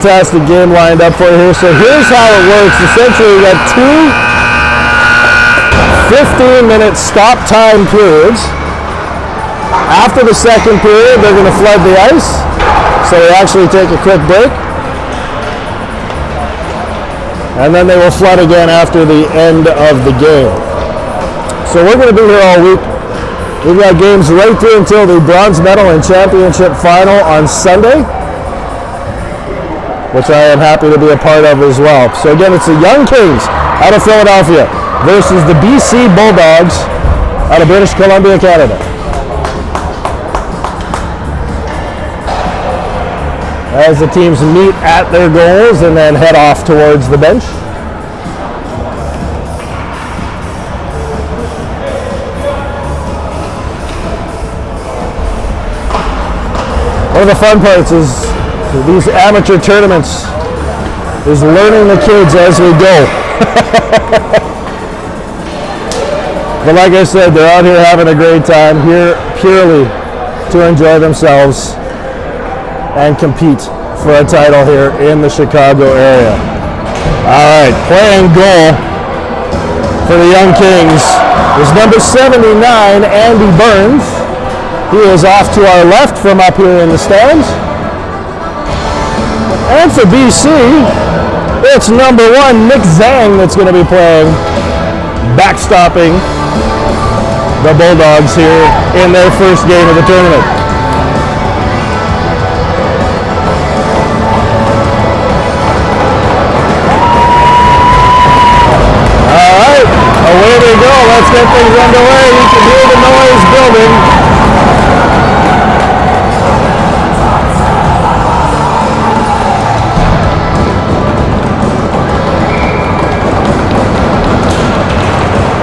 Fantastic game lined up for you here. So here's how it works. Essentially, we got two 15-minute stop time periods. After the second period, they're going to flood the ice. So they actually take a quick break. And then they will flood again after the end of the game. So we're going to be here all week. We've got games right through until the bronze medal and championship final on Sunday, which I am happy to be a part of as well. So again, it's the Young Kings out of Philadelphia versus the BC Bulldogs out of British Columbia, Canada. As the teams meet at their goals and then head off towards the bench. One of the fun parts is these amateur tournaments is learning the kids as we go. But like I said, they're out here having a great time, here purely to enjoy themselves and compete for a title here in the Chicago area. All right, playing goal for the Young Kings is number 79, Andy Burns. He is off to our left from up here in the stands. And for BC, it's number 1, Nick Zhang, that's going to be playing, backstopping the Bulldogs here in their first game of the tournament. All right, away we go. Let's get things underway. You can hear the noise building.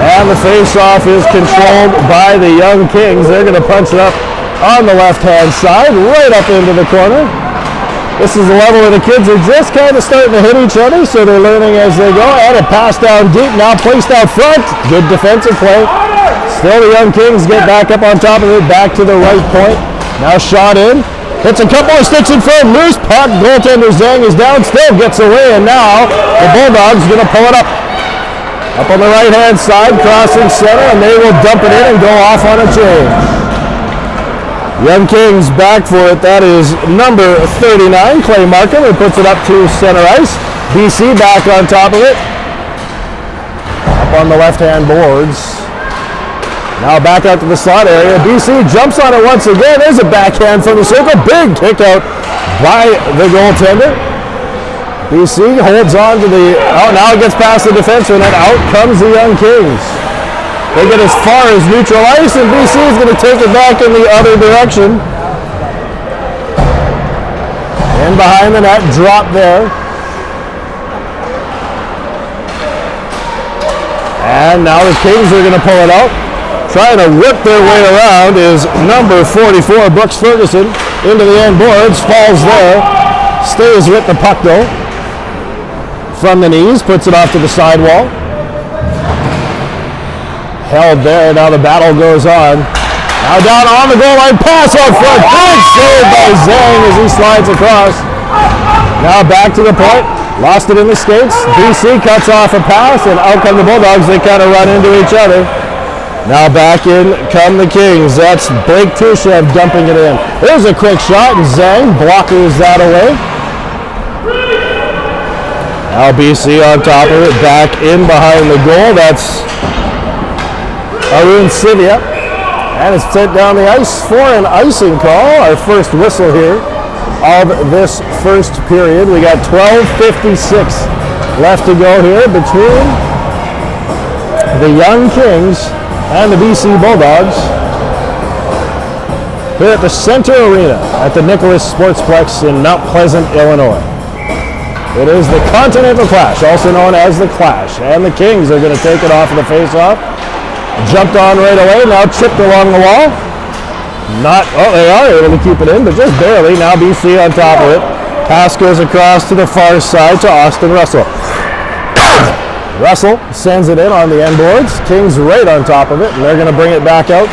And the face-off is controlled by the Young Kings. They're going to punch it up on the left-hand side, right up into the corner. This is the level where the kids are just kind of starting to hit each other, so they're learning as they go. And a pass down deep, now placed out front. Good defensive play. Still the Young Kings get back up on top of it, back to the right point. Now shot in. Hits a couple of sticks in front. Loose puck. Goaltender Zhang is down, still gets away, and now the Bulldogs going to pull it up. Up on the right-hand side, crossing center, and they will dump it in and go off on a change. Young Kings back for it. That is number 39, Clay Markham, who puts it up to center ice. BC back on top of it. Up on the left-hand boards. Now back out to the slot area. BC jumps on it once again. There's a backhand from the circle. Big kick out by the goaltender. BC holds on to the, now it gets past the defenseman, and out comes the Young Kings. They get as far as neutral ice, and BC is going to take it back in the other direction. In behind the net, drop there. And now the Kings are going to pull it out. Trying to whip their way around is number 44, Brooks Ferguson, into the end boards, falls there, stays with the puck though. From the knees, puts it off to the sidewall. Held there, now the battle goes on. Now down on the goal line, pass out front. Big save by Zhang as he slides across. Now back to the point, lost it in the skates. BC cuts off a pass, and out come the Bulldogs. They kind of run into each other. Now back in come the Kings. That's Blake Tushev dumping it in. There's a quick shot, and Zhang blockers that away. Now BC on top of it, back in behind the goal. That's Arun Sivia. And it's sent down the ice for an icing call. Our first whistle here of this first period. We got 12:56 left to go here between the Young Kings and the BC Bulldogs here at the Center Arena at the Nicholas Sportsplex in Mount Pleasant, Illinois. It is the Continental Clash, also known as the Clash, and the Kings are going to take it off of the face-off. Jumped on right away, now chipped along the wall. They are able to keep it in, but just barely. Now BC on top of it. Pass goes across to the far side to Austin Russell. Russell sends it in on the end boards. Kings right on top of it, and they're going to bring it back out.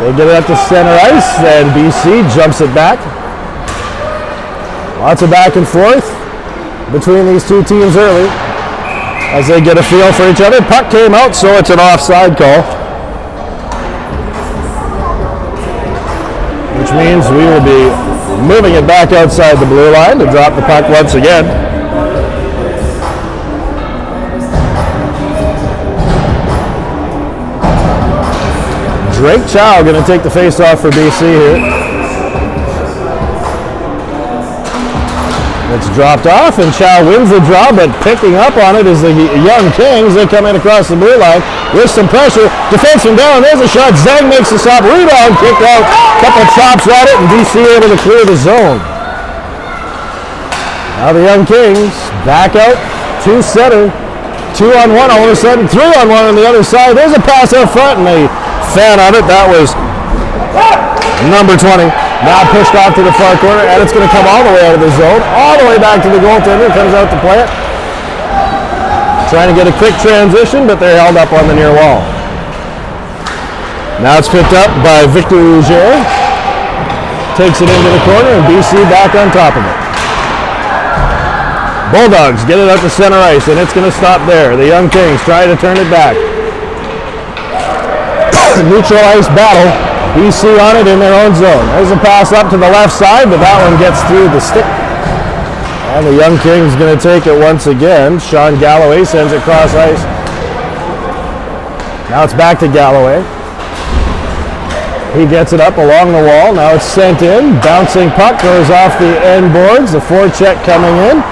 They get it up to center ice, and BC jumps it back. Lots of back and forth between these two teams early as they get a feel for each other. Puck came out, so it's an offside call, which means we will be moving it back outside the blue line to drop the puck once again. Drake Chow going to take the face-off for BC here. It's dropped off, and Chow wins the draw, but picking up on it is the young Kings. They come in across the blue line with some pressure. Defenseman down, there's a shot. Zhang makes the stop. Rebound, kicked out. Couple chops at it, and BC able to clear the zone. Now the young Kings back out to center. 2-on-1, all of a sudden 3-on-1 on the other side. There's a pass out front, and they fan on it. That was number 20. Now pushed off to the far corner, and it's going to come all the way out of the zone, all the way back to the goaltender. Comes out to play it. Trying to get a quick transition, but they're held up on the near wall. Now it's picked up by Victor Rougier. Takes it into the corner, and BC back on top of it. Bulldogs get it out to center ice, and it's going to stop there. The young Kings try to turn it back. Neutral ice battle. BC on it in their own zone. There's a pass up to the left side, but that one gets through the stick. And the young Kings going to take it once again. Sean Galloway sends it cross ice. Now it's back to Galloway. He gets it up along the wall. Now it's sent in. Bouncing puck goes off the end boards. The forecheck coming in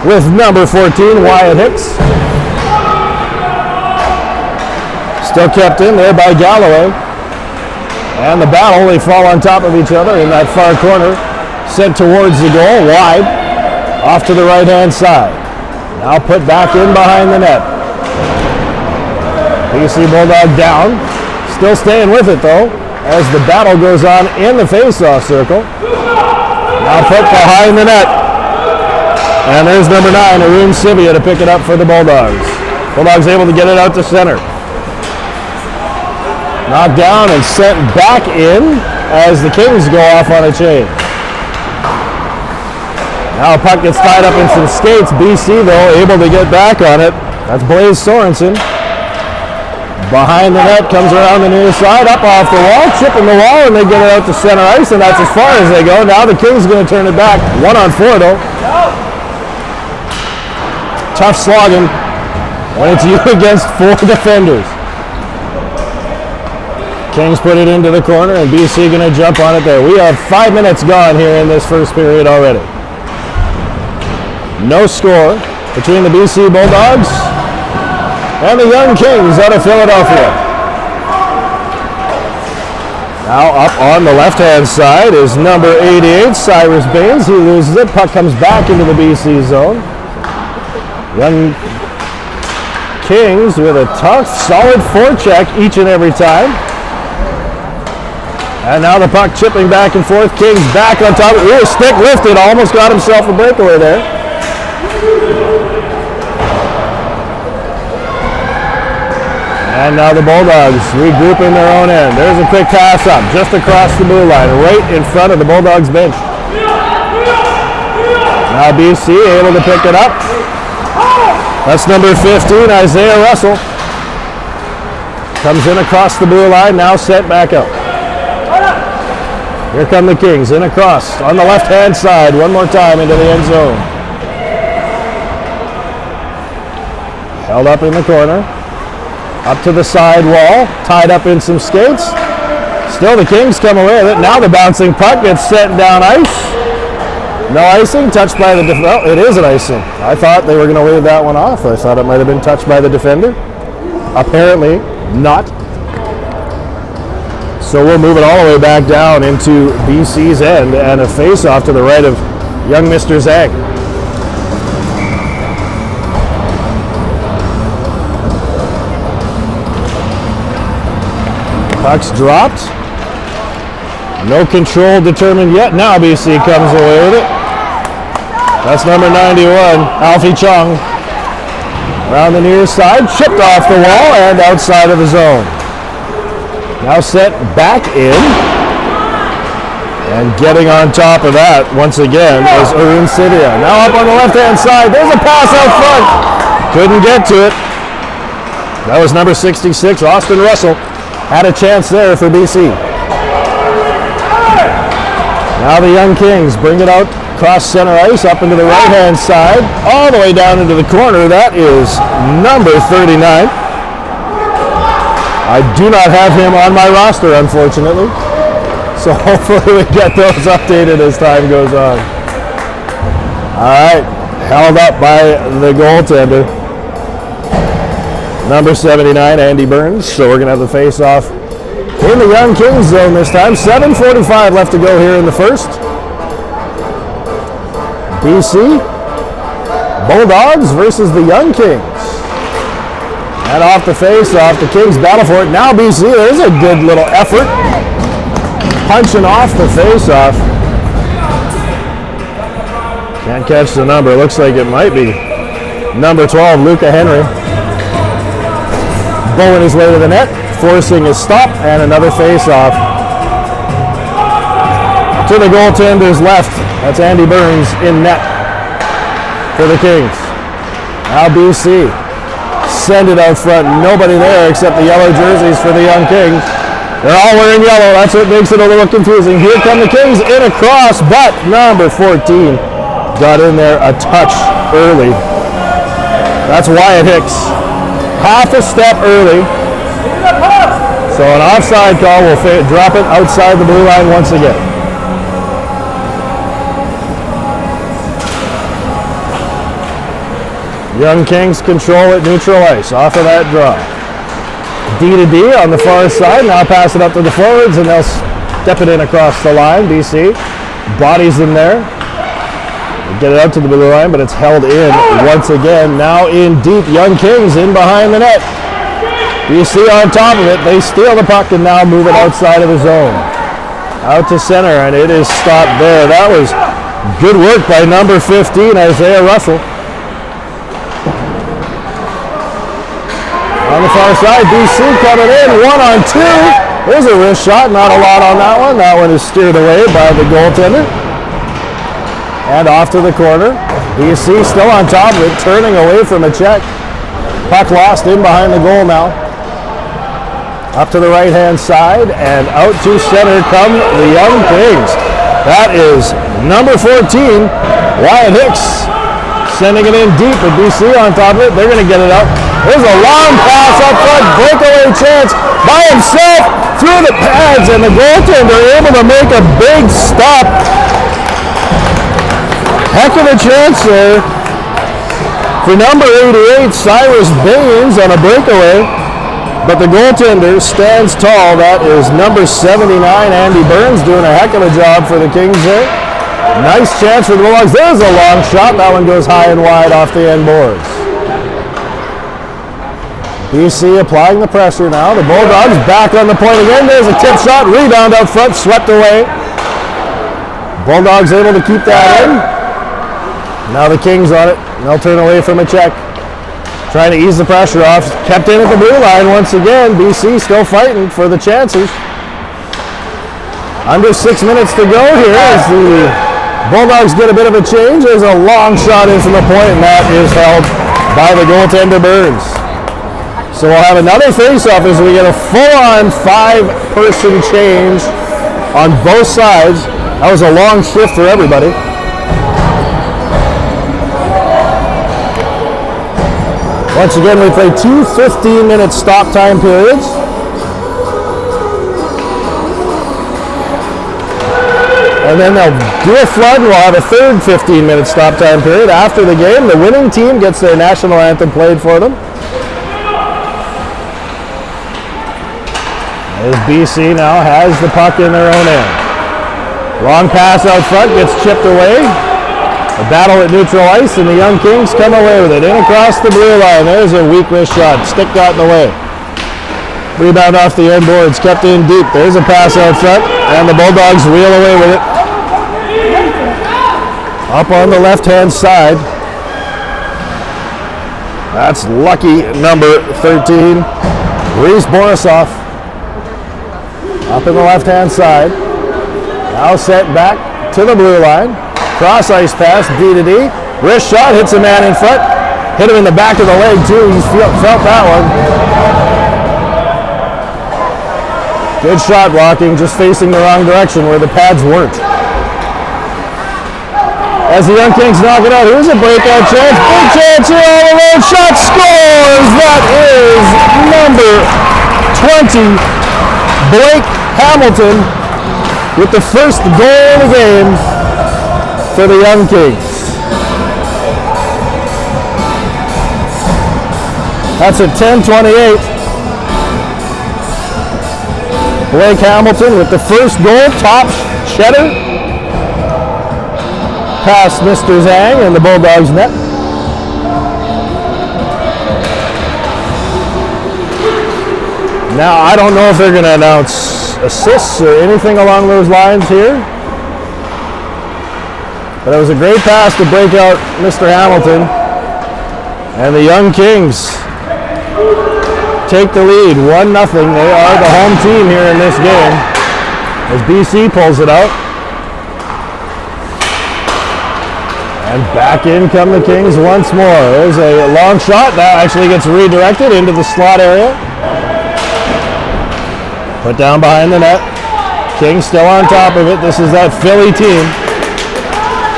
with number 14, Wyatt Hicks. Still kept in there by Galloway. And the battle, they fall on top of each other in that far corner. Sent towards the goal, wide, off to the right-hand side. Now put back in behind the net. BC Bulldog down. Still staying with it, though, as the battle goes on in the face-off circle. Now put behind the net. And there's number 9, Arun Sivia, to pick it up for the Bulldogs. Bulldogs able to get it out to center. Knocked down and sent back in as the Kings go off on a change. Now a puck gets tied up in some skates. BC, though, able to get back on it. That's Blaze Sorensen. Behind the net, comes around the near side, up off the wall, chipping the wall, and they get it out to center ice, and that's as far as they go. Now the Kings are going to turn it back. 1-on-4, though. Tough slogging when it's you against 4 defenders. Kings put it into the corner, and BC going to jump on it there. We have 5 minutes gone here in this first period already. No score between the BC Bulldogs and the young Kings out of Philadelphia. Now up on the left-hand side is number 88, Cyrus Baines. He loses it. Puck comes back into the BC zone. Young Kings with a tough, solid forecheck each and every time. And now the puck chipping back and forth. Kings back on top. Ooh, stick lifted. Almost got himself a breakaway there. And now the Bulldogs regroup in their own end. There's a quick pass up just across the blue line, right in front of the Bulldogs bench. Now BC able to pick it up. That's number 15, Isaiah Russell. Comes in across the blue line, now sent back up. Here come the Kings, in across on the left-hand side, one more time into the end zone. Held up in the corner, up to the side wall, tied up in some skates. Still the Kings come away with it. Now the bouncing puck gets sent down ice. No icing, touched by the defender. Well, it is an icing. I thought they were going to wave that one off. I thought it might have been touched by the defender. Apparently not. So we'll move it all the way back down into BC's end, and a face-off to the right of young Mr. Zhang. Puck's dropped. No control determined yet. Now BC comes away with it. That's number 91, Alfie Chung. Around the near side, chipped off the wall and outside of the zone. Now set back in. And getting on top of that, once again, is Arun Sidia. Now up on the left-hand side. There's a pass out front. Couldn't get to it. That was number 66, Austin Russell. Had a chance there for BC. Now the Young Kings bring it out across center ice, up into the right-hand side, all the way down into the corner. That is number 39. I do not have him on my roster, unfortunately. So hopefully we get those updated as time goes on. All right, held up by the goaltender. Number 79, Andy Burns. So we're going to have the face-off in the Young Kings zone this time. 7:45 left to go here in the first. BC Bulldogs versus the Young Kings. And off the face-off, the Kings battle for it. Now BC, there's a good little effort. Punching off the face-off. Can't catch the number. Looks like it might be number 12, Luca Henry. Bowing his way to the net, forcing a stop, and another face-off. To the goaltender's left. That's Andy Burns in net for the Kings. Now BC send it out front. Nobody there except the yellow jerseys for the Young Kings. They're all wearing yellow. That's what makes it a little confusing. Here come the Kings in across, but number 14 got in there a touch early. That's Wyatt Hicks. Half a step early. So an offside call will drop it outside the blue line once again. Young Kings control at neutral ice off of that draw. D to D on the far side. Now pass it up to the forwards and they'll step it in across the line. BC bodies in there. Get it out to the blue line, but it's held in once again. Now in deep, Young Kings in behind the net. BC on top of it. They steal the puck and now move it outside of the zone. Out to center, and it is stopped there. That was good work by number 15, Isaiah Russell. On the far side, BC coming in, 1-on-2. There's a wrist shot, not a lot on that one. That one is steered away by the goaltender. And off to the corner. BC still on top of it, turning away from a check. Puck lost in behind the goal now. Up to the right-hand side, and out to center come the Young Kings. That is number 14, Wyatt Hicks, sending it in deep with BC on top of it. They're going to get it up. There's a long pass up front, breakaway chance by himself through the pads, and the goaltender able to make a big stop. Heck of a chance there for number 88, Cyrus Baines, on a breakaway. But the goaltender stands tall. That is number 79, Andy Burns, doing a heck of a job for the Kings there. Nice chance for the Bulldogs. There's a long shot. That one goes high and wide off the end boards. BC applying the pressure now. The Bulldogs back on the point again. There's a tip shot. Rebound out front. Swept away. Bulldogs able to keep that in. Now the Kings on it. They'll turn away from a check. Trying to ease the pressure off. Kept in at the blue line once again. BC still fighting for the chances. Under 6 minutes to go here as the Bulldogs get a bit of a change. There's a long shot in from the point, and that is held by the goaltender Burns. So we'll have another face-off as we get a full-on 5-person change on both sides. That was a long shift for everybody. Once again, we play 2 15-minute stop time periods. And then they'll do a flood, and we'll have a third 15-minute stop time period. After the game, the winning team gets their national anthem played for them. As BC now has the puck in their own end. Long pass out front, gets chipped away. A battle at neutral ice, and the Young Kings come away with it. In across the blue line. There's a weak wrist shot. Stick got in the way. Rebound off the end boards. Kept in deep. There's a pass out front, and the Bulldogs reel away with it. Up on the left-hand side. That's lucky number 13, Reese Borisov. Up in the left-hand side. Now set back to the blue line. Cross ice pass, D to D. Wrist shot, hits a man in front. Hit him in the back of the leg too. He's felt that one. Good shot blocking, just facing the wrong direction where the pads weren't. As the Young Kings knock it out, here's a breakout chance. Big chance here all alone. Shot scores! That is number 20, Blake Hamilton, with the first goal of the game for the Young Kings. That's at 10:28. Blake Hamilton with the first goal, top cheddar. Past Mr. Zhang in the Bulldogs net. Now, I don't know if they're going to announce assists or anything along those lines here. But it was a great pass to break out Mr. Hamilton. And the Young Kings take the lead, 1-0. They are the home team here in this game as BC pulls it out. And back in come the Kings once more. There's a long shot. That actually gets redirected into the slot area. Put down behind the net. Kings still on top of it. This is that Philly team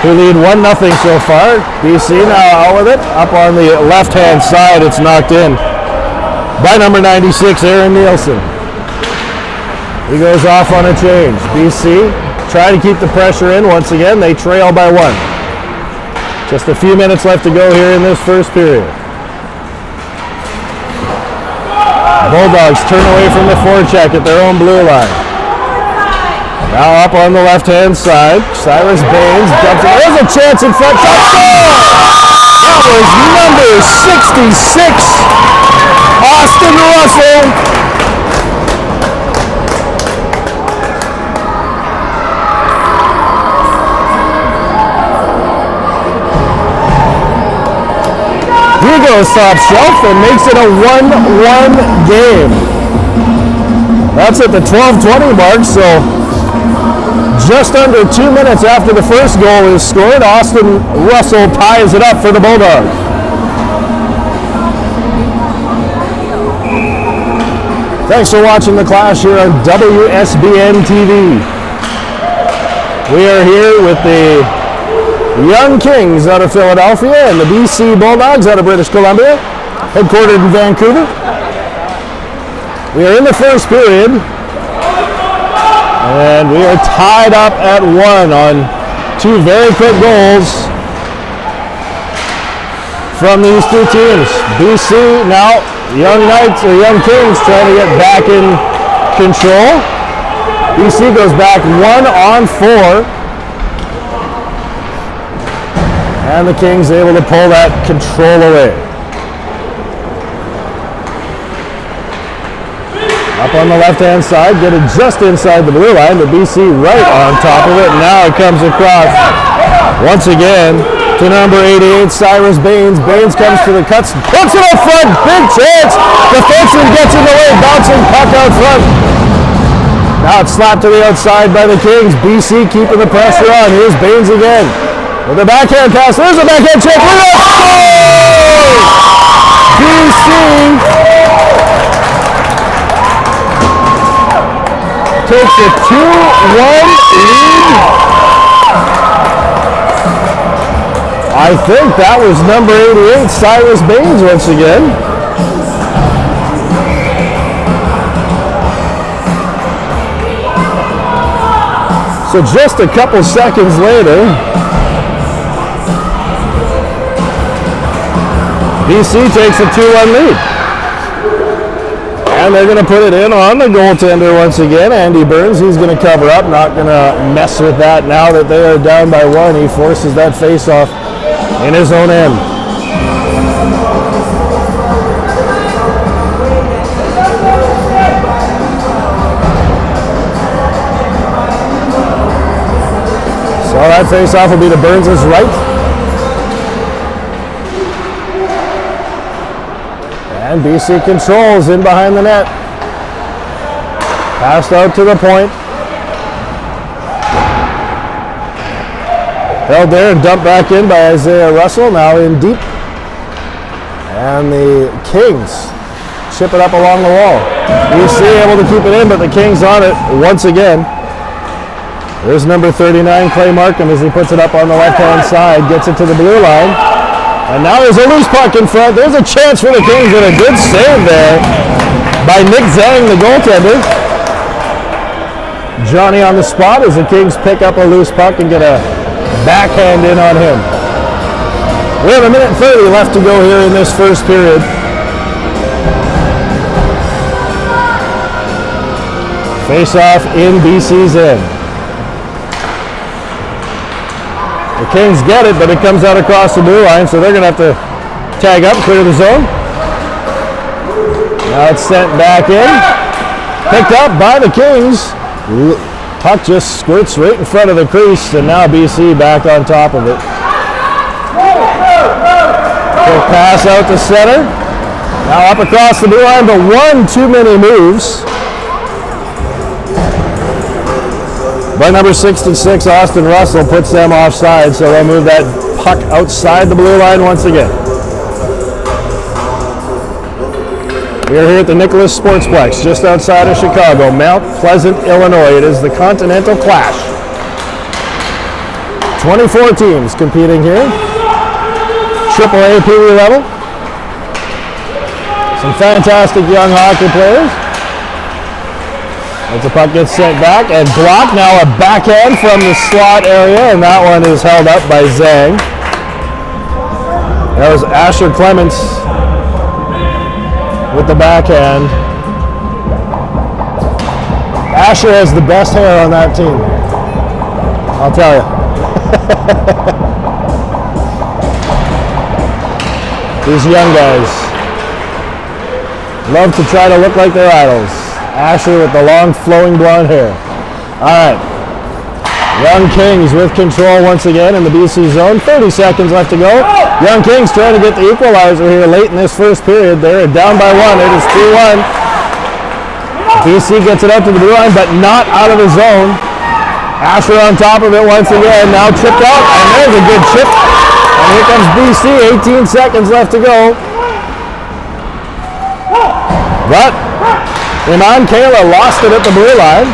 who lead 1-0 so far. BC now out with it. Up on the left-hand side, it's knocked in by number 96, Aaron Nielsen. He goes off on a change. BC try to keep the pressure in. Once again, they trail by 1. Just a few minutes left to go here in this first period. Bulldogs turn away from the forecheck at their own blue line. Now up on the left-hand side, Cyrus Baines dumps it. There's a chance in front. Touchdown! That was number 66, Austin Russell. He goes top shelf and makes it a 1-1 game. That's at the 12:20 mark, so just under 2 minutes after the first goal is scored, Austin Russell ties it up for the Bulldogs. Thanks for watching the Clash here on WSBN TV. We are here with the Young Kings out of Philadelphia and the BC Bulldogs out of British Columbia, headquartered in Vancouver. We are in the first period, and we are tied up at 1 on 2 very quick goals from these two teams. BC now, Young Knights or Young Kings trying to get back in control. BC goes back 1-on-4. And the Kings able to pull that control away. Up on the left-hand side, get it just inside the blue line, but BC right on top of it. Now it comes across once again to number 88, Cyrus Baines. Baines comes to the cuts, puts it up front, big chance. The defenseman gets in the way, bouncing puck out front. Now it's slapped to the outside by the Kings. BC keeping the pressure on. Here's Baines again. With a backhand pass, there's a backhand check. Look at that! BC takes a 2-1 lead. I think that was number 88, Cyrus Baines once again. So just a couple seconds later, BC takes a 2-1 lead. And they're going to put it in on the goaltender once again, Andy Burns. He's going to cover up, not going to mess with that now that they are down by 1. He forces that face-off in his own end. So that face-off will be to Burns' right. And BC controls in behind the net. Passed out to the point. Held there and dumped back in by Isaiah Russell, now in deep. And the Kings chip it up along the wall. BC able to keep it in, but the Kings on it once again. There's number 39, Clay Markham, as he puts it up on the left-hand side, gets it to the blue line. And now there's a loose puck in front. There's a chance for the Kings, and a good save there by Nick Zhang, the goaltender. Johnny on the spot as the Kings pick up a loose puck and get a backhand in on him. We have 1:30 left to go here in this first period. Face-off in BC's end. The Kings get it, but it comes out across the blue line, so they're going to have to tag up, clear the zone. Now it's sent back in. Picked up by the Kings. Puck just squirts right in front of the crease, and now BC back on top of it. Quick pass out to center. Now up across the blue line, but one too many moves by number 66, Austin Russell, puts them offside, so they'll move that puck outside the blue line once again. We are here at the Nicholas Sportsplex, just outside of Chicago, Mount Pleasant, Illinois. It is the Continental Clash. 24 teams competing here. AAA Pee Wee level. Some fantastic young hockey players. As the puck gets sent back and blocked, now a backhand from the slot area, and that one is held up by Zhang. That was Asher Clements with the backhand. Asher has the best hair on that team, I'll tell you. These young guys love to try to look like their idols. Asher with the long flowing blonde hair. All right. Young Kings with control once again in the BC zone. 30 seconds left to go. Young Kings trying to get the equalizer here late in this first period. They're down by one. It is 2-1. BC gets it out to the blue line, but not out of the zone. Asher on top of it once again. Now tripped out, and there's a good chip. And here comes BC. 18 seconds left to go. But Iman Kayla lost it at the blue line.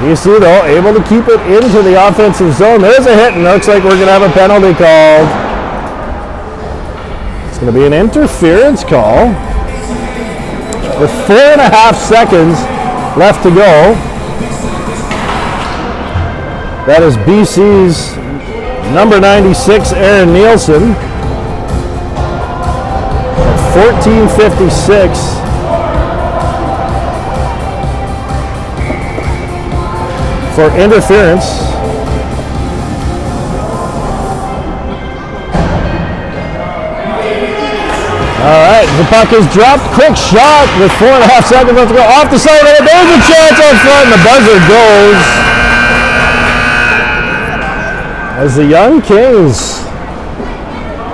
BC, though, able to keep it into the offensive zone. There's a hit, and looks like we're going to have a penalty called. It's going to be an interference call with 4.5 seconds left to go. That is BC's number 96, Aaron Nielsen. At 14:56. For interference. All right, the puck is dropped. Quick shot with 4.5 seconds left to go. Off the side of it. There's a chance out front, and the buzzer goes. As the Young Kings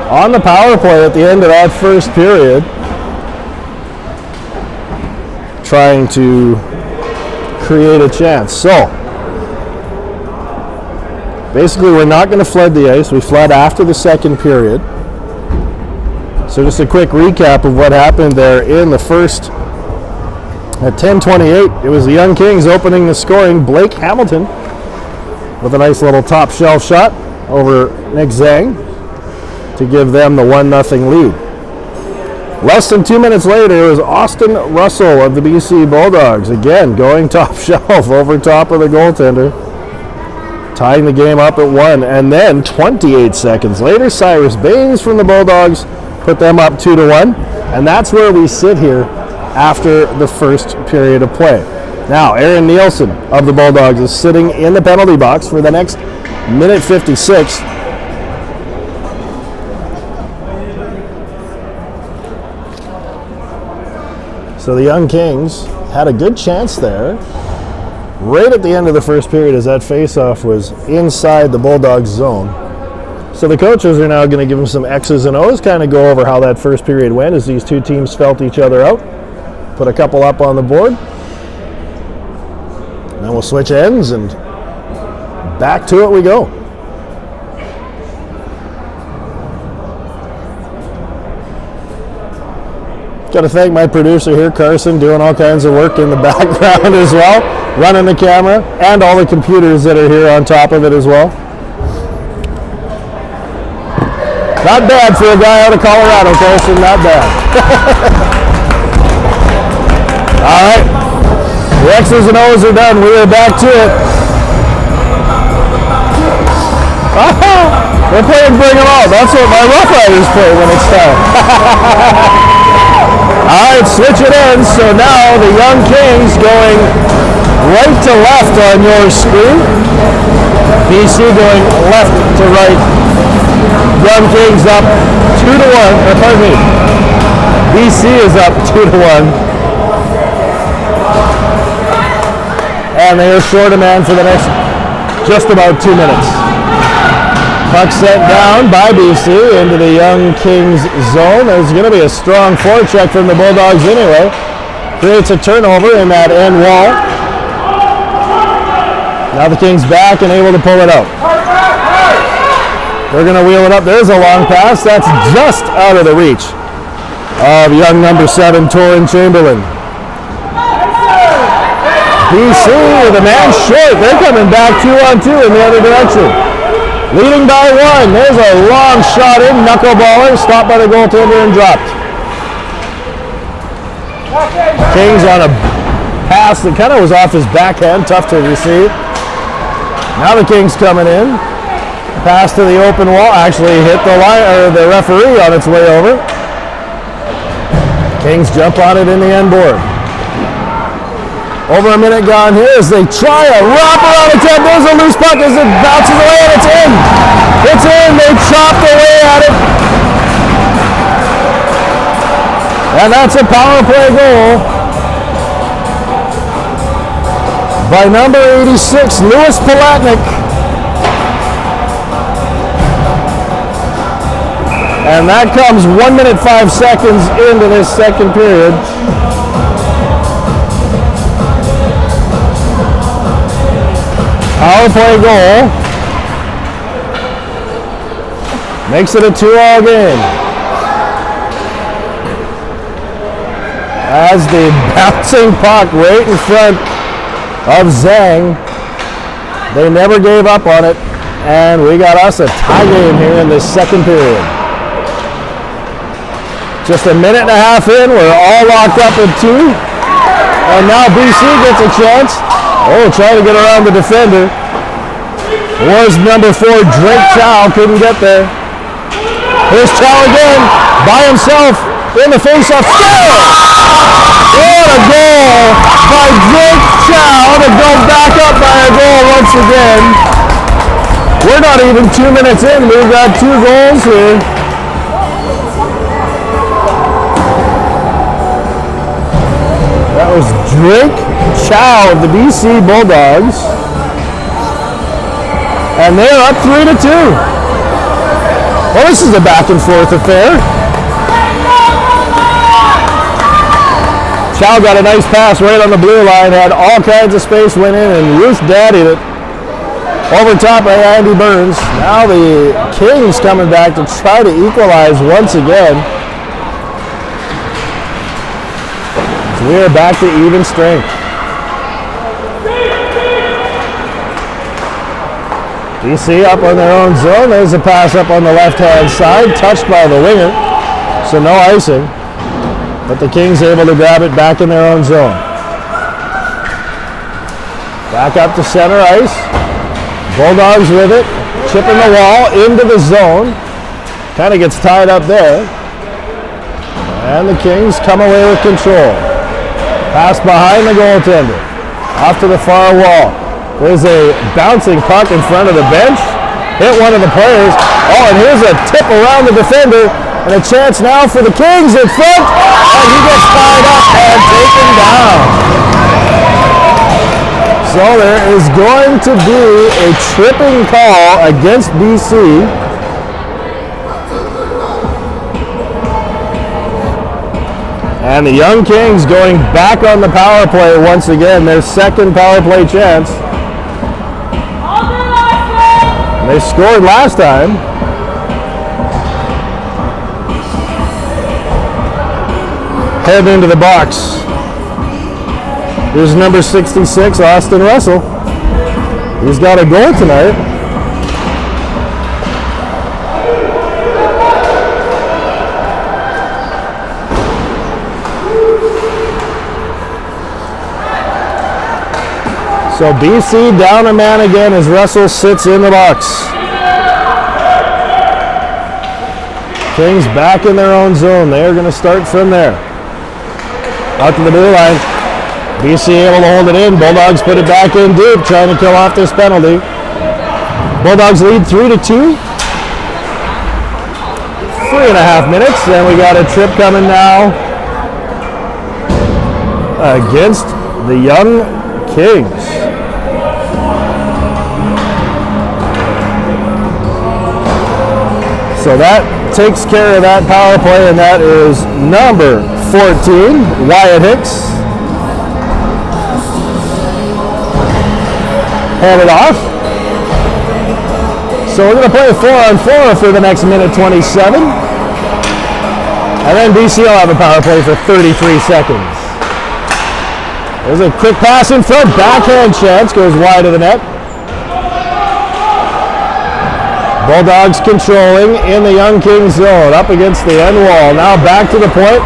on the power play at the end of that first period, trying to create a chance. So, basically, we're not going to flood the ice. We flood after the second period. So just a quick recap of what happened there in the first. At 10:28, it was the Young Kings opening the scoring. Blake Hamilton with a nice little top shelf shot over Nick Zhang to give them the 1-0 lead. Less than 2 minutes later, it was Austin Russell of the BC Bulldogs, again going top shelf over top of the goaltender, tying the game up at 1. And then 28 seconds later, Cyrus Baines from the Bulldogs put them up 2-1. And that's where we sit here after the first period of play. Now, Aaron Nielsen of the Bulldogs is sitting in the penalty box for the next minute 56. So the Young Kings had a good chance there right at the end of the first period as that faceoff was inside the Bulldogs zone. So the coaches are now going to give them some X's and O's, kind of go over how that first period went as these two teams felt each other out. Put a couple up on the board. And then we'll switch ends and back to it we go. Got to thank my producer here, Carson, doing all kinds of work in the background as well, running the camera, and all the computers that are here on top of it as well. Not bad for a guy out of Colorado, Carson, not bad. All right, the X's and O's are done. We are back to it. They're playing Bring 'Em All. That's what my Rough Riders play when it's time. All right, switch it in. So now the Young Kings going right to left on your screen. BC going left to right. Young Kings up 2-1. Pardon me. BC is up 2-1. And they are short a man for the next just about 2 minutes. Puck sent down by BC into the Young Kings zone. There's going to be a strong forecheck from the Bulldogs anyway. Creates a turnover in that end wall. Now the Kings back and able to pull it out. They're going to wheel it up. There's a long pass. That's just out of the reach of young number 7, Torin Chamberlain. BC with a man short. They're coming back 2-on-2 in the other direction. Leading by 1. There's a long shot in. Knuckleballer. Stopped by the goaltender and dropped. Kings on a pass that kind of was off his backhand. Tough to receive. Now the Kings coming in. Pass to the open wall. Actually hit the line, or the referee on its way over. Kings jump on it in the end board. Over a minute gone here as they try a wraparound attempt. There's a loose puck as it bounces away and it's in. It's in. They chopped away at it. And that's a power play goal by number 86, Louis Palatnik. And that comes 1 minute 5 seconds into this second period. Power play goal makes it a 2-all game. As the bouncing puck right in front of Zhang, they never gave up on it, and we got us a tie game here in this second period. Just a minute and a half in, we're all locked up at 2, and now BC gets a chance. Oh, trying to get around the defender. Was number 4, Drake Chow, couldn't get there. Here's Chow again, by himself, in the face-off. Score! What a goal by Drake Chow to go back up by a goal once again. We're not even 2 minutes in, we've got 2 goals here. That was Drake Chow of the BC Bulldogs. And they're up 3-2. Well, this is a back and forth affair. Chow got a nice pass right on the blue line, had all kinds of space, went in and Ruth daddied it. Over top by Andy Burns. Now the Kings coming back to try to equalize once again. We are back to even strength. BC up on their own zone. There's a pass up on the left-hand side, touched by the winger, so no icing. But the Kings able to grab it back in their own zone. Back up to center ice. Bulldogs with it, chipping the wall into the zone. Kind of gets tied up there. And the Kings come away with control. Pass behind the goaltender. Off to the far wall. There's a bouncing puck in front of the bench. Hit one of the players. Oh, and here's a tip around the defender. And a chance now for the Kings in front. And he gets tied up and taken down. So there is going to be a tripping call against BC. And the Young Kings going back on the power play once again, their second power play chance. They scored last time. heading into the box. Here's number 66, Austin Russell. He's got a goal tonight. So BC down a man again as Russell sits in the box. Kings back in their own zone. They're going to start from there. Out to the blue line. BC able to hold it in. Bulldogs put it back in deep, trying to kill off this penalty. Bulldogs lead 3-2. 3.5 minutes, and we got a trip coming now against the Young Kings. So that takes care of that power play, and that is number 14, Wyatt Hicks. Hand it off. So we're going to play a 4-on-4 for the next minute 27. And then BC will have a power play for 33 seconds. There's a quick pass in front. Backhand chance goes wide of the net. Bulldogs controlling in the Young Kings zone. Up against the end wall. Now back to the point.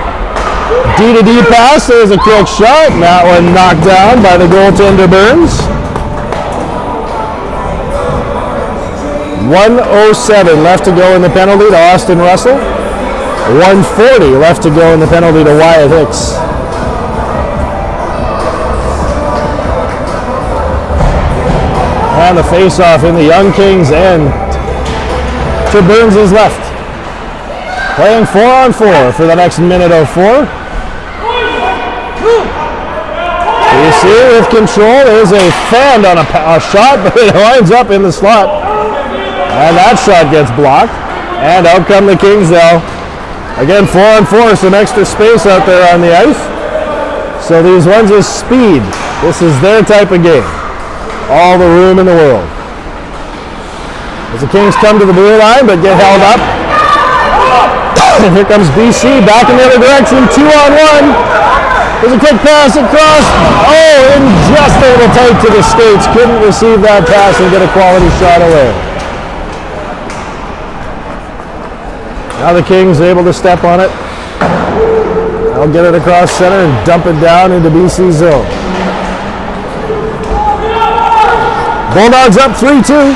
D-to-D pass. There's a quick shot. And that one knocked down by the goaltender Burns. 1:07 left to go in the penalty to Austin Russell. 1:40 left to go in the penalty to Wyatt Hicks. And the face-off in the Young Kings end to Burns' left. Playing 4-on-4 for the next minute 04. You see with control is a fanned on a shot, but it lines up in the slot. And that shot gets blocked. And out come the Kings though. Again, 4-on-4, some extra space out there on the ice. So these ones with speed. This is their type of game. All the room in the world. As the Kings come to the blue line, but get held up. And here comes BC back in the other direction, 2-on-1. There's a quick pass across. Oh, and just a little tight to the skates. Couldn't receive that pass and get a quality shot away. Now the Kings able to step on it. They'll get it across center and dump it down into BC zone. Bulldogs up 3-2.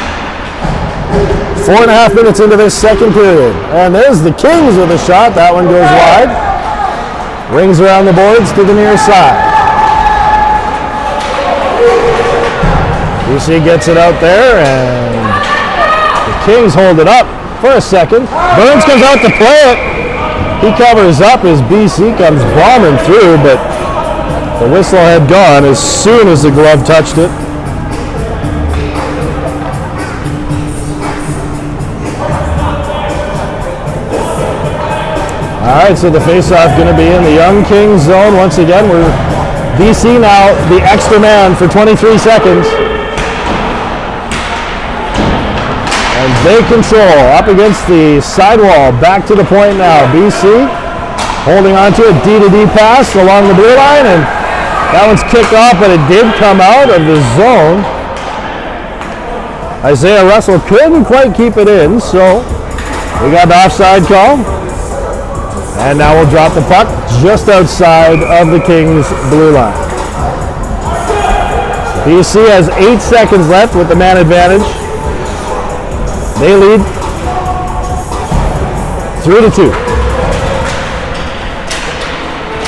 4.5 minutes into this second period. And there's the Kings with a shot. That one goes wide. Rings around the boards to the near side. BC gets it out there, and the Kings hold it up for a second. Burns comes out to play it. He covers up as BC comes bombing through, but the whistle had gone as soon as the glove touched it. All right, so the face-off going to be in the Young Kings zone once again. We're BC now the extra man for 23 seconds. And they control up against the sidewall. Back to the point now. BC holding on to a D-to-D pass along the blue line, and that one's kicked off, but it did come out of the zone. Isaiah Russell couldn't quite keep it in, so we got the offside call. And now we'll drop the puck just outside of the Kings blue line. BC has 8 seconds left with the man advantage. They lead 3-2.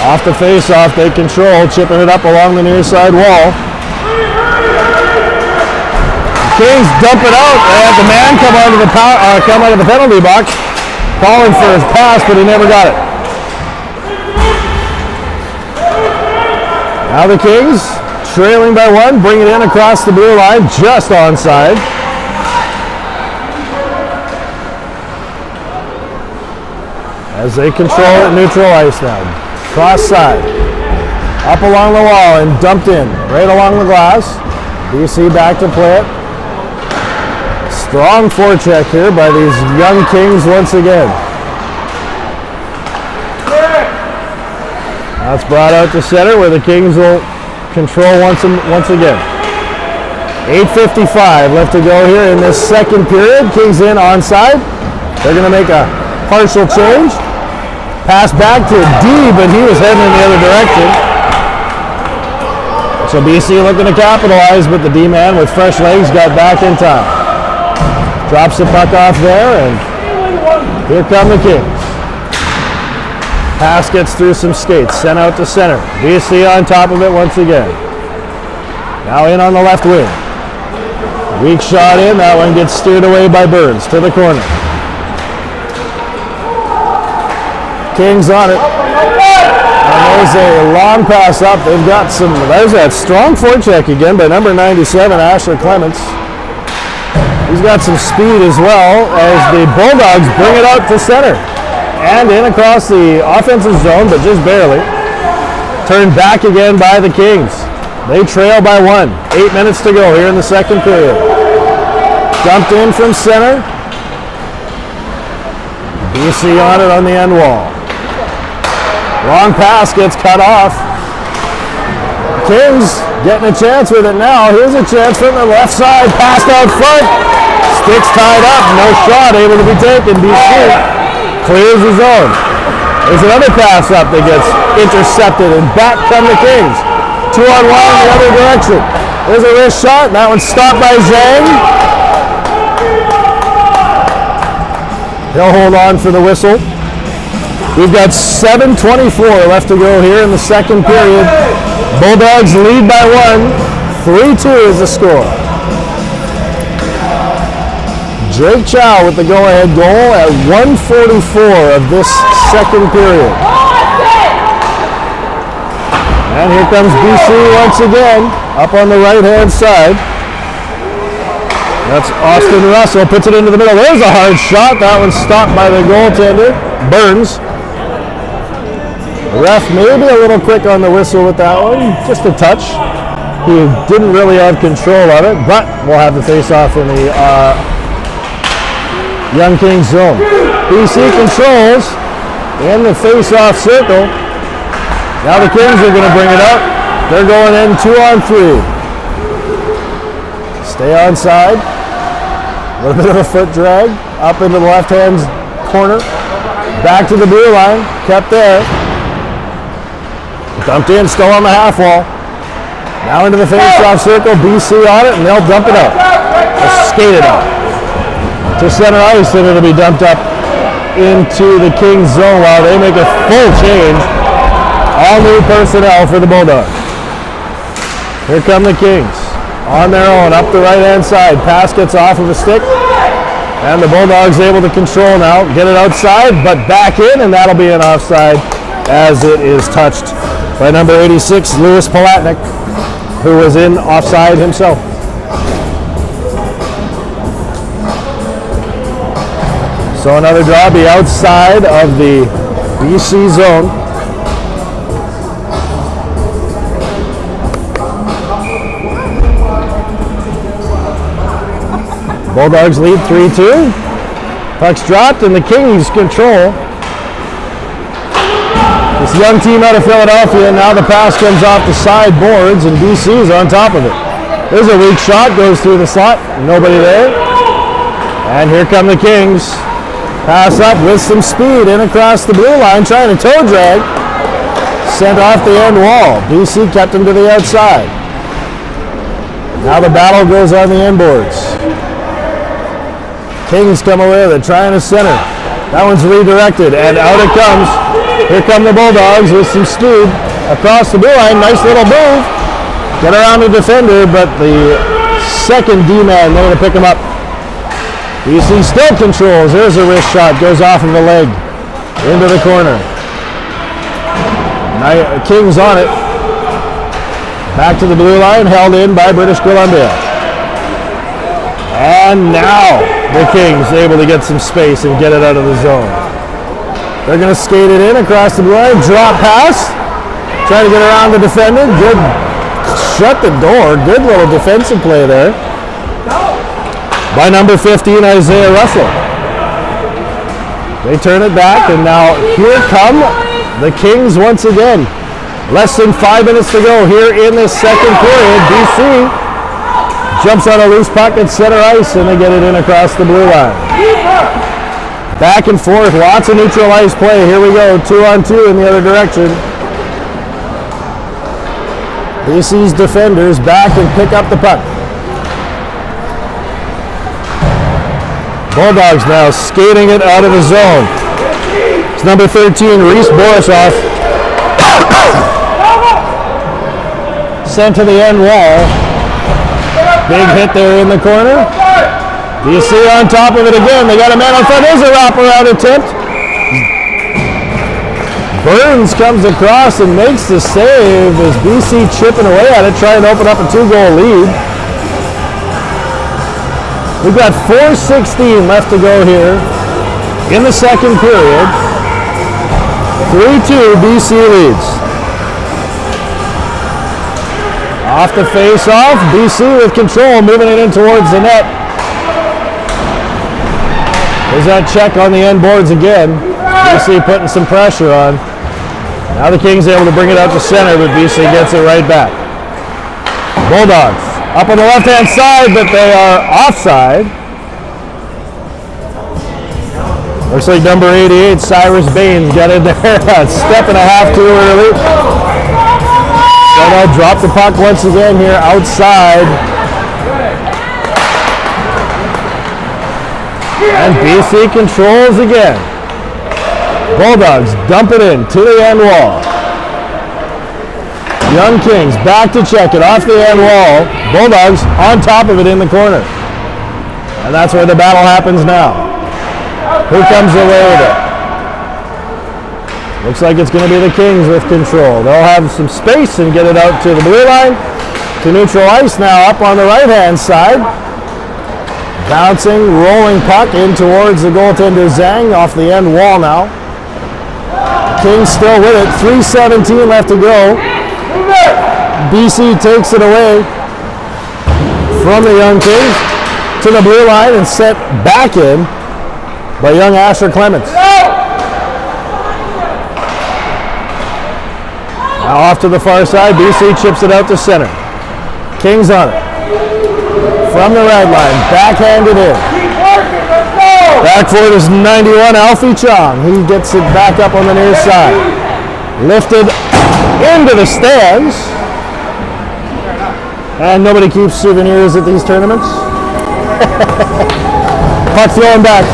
Off the face-off, they control, chipping it up along the near side wall. Kings dump it out, and the man come out of the penalty box, calling for his pass, but he never got it. Now the Kings, trailing by 1, bring it in across the blue line, just onside. As they control it, neutral ice now. Cross side. Up along the wall and dumped in. Right along the glass. BC back to play it. Strong forecheck here by these Young Kings once again. Now it's brought out to center where the Kings will control once again. 8:55 left to go here in this second period. Kings in onside. They're going to make a partial change. Pass back to D, but he was heading in the other direction. So BC looking to capitalize, but the D-man with fresh legs got back in time. Drops the puck off there, and here come the Kings. Pass gets through some skates, sent out to center. BC on top of it once again. Now in on the left wing. Weak shot in, that one gets steered away by Burns to the corner. Kings on it. And there's a long pass up. They've got some, there's that strong forecheck again by number 97, Ashley Clements. He's got some speed as well as the Bulldogs bring it out to center. And in across the offensive zone, but just barely. Turned back again by the Kings. They trail by 1. 8 minutes to go here in the second period. Dumped in from center. BC on it on the end wall. Long pass gets cut off. Kings getting a chance with it now. Here's a chance from the left side. Passed out front. Sticks tied up. No shot able to be taken. BC clears the zone. There's another pass up that gets intercepted, and back come the Kings. 2-on-1 in the other direction. There's a wrist shot. That one's stopped by Zhang. He'll hold on for the whistle. We've got 7:24 left to go here in the second period. Bulldogs lead by 1. 3-2 is the score. Drake Chow with the go-ahead goal at 1:44 of this second period. And here comes BC once again, up on the right-hand side. That's Austin Russell, puts it into the middle. There's a hard shot. That one's stopped by the goaltender, Burns. The ref maybe a little quick on the whistle with that one, just a touch. He didn't really have control of it, but we'll have the face-off in the Young Kings zone. BC controls in the face-off circle. Now the Kings are going to bring it up. They're going in 2-on-3. Stay onside. A little bit of a foot drag. Up into the left-hand corner. Back to the blue line. Kept there. Dumped in, still on the half wall. Now into the face-off circle. BC on it, and they'll dump it up. They'll skate it up to center ice, and it'll be dumped up into the Kings zone while they make a full change. All new personnel for the Bulldogs. Here come the Kings. On their own, up the right-hand side. Pass gets off of a stick. And the Bulldogs able to control now. Get it outside, but back in, and that'll be an offside as it is touched by number 86, Lewis Palatnik, who was in offside himself. So another draw, be outside of the BC zone. Bulldogs lead 3-2. Puck's dropped and the Kings control. This young team out of Philadelphia, now the pass comes off the sideboards and BC's on top of it. There's a weak shot, goes through the slot, nobody there. And here come the Kings. Pass up with some speed in across the blue line, trying to toe drag. Sent off the end wall. BC kept him to the outside. Now the battle goes on the inboards. Kings come away with it, trying to center. That one's redirected, and out it comes. Here come the Bulldogs with some speed across the blue line. Nice little move. Get around the defender, but the second D-man there to pick him up. BC still controls. There's a wrist shot. Goes off of the leg. Into the corner. Kings on it. Back to the blue line. Held in by British Columbia. And now the Kings able to get some space and get it out of the zone. They're going to skate it in across the blue line. Drop pass. Try to get around the defender. Good. Shut the door. Good little defensive play there by number 15, Isaiah Russell. They turn it back, and now here come the Kings once again. Less than 5 minutes to go here in this second period. BC jumps on a loose puck at center ice and they get it in across the blue line. Back and forth, lots of neutral ice play. Here we go, 2-on-2 in the other direction. BC's defenders back and pick up the puck. Bulldogs now skating it out of the zone. It's number 13, Reese Borisov. Sent to the end wall. Big hit there in the corner. BC on top of it again. They got a man on front. There's a wraparound attempt. Burns comes across and makes the save as BC chipping away at it, trying to open up a 2-goal lead. We've got 4:16 left to go here in the second period. 3-2 BC leads. Off the face-off, BC with control, moving it in towards the net. There's that check on the end boards again. BC putting some pressure on. Now the Kings able to bring it out to center, but BC gets it right back. Bulldogs up on the left-hand side, but they are offside. Looks like number 88, Cyrus Baines, got in there a step and a half too early. So they'll drop the puck once again here outside. And BC controls again. Bulldogs dump it in to the end wall. Young Kings back to check it off the end wall. Bulldogs on top of it in the corner. And that's where the battle happens now. Who comes away with it? Looks like it's going to be the Kings with control. They'll have some space and get it out to the blue line. To neutral ice now up on the right-hand side. Bouncing, rolling puck in towards the goaltender Zhang off the end wall now. Kings still with it. 3:17 left to go. BC takes it away from the Young Kings to the blue line and set back in by young Asher Clements. Now off to the far side, BC chips it out to center. Kings on it. From the red line, backhanded in. Back for it is 91, Alfie Chong. He gets it back up on the near side. Lifted into the stands. And nobody keeps souvenirs at these tournaments. Puck thrown back.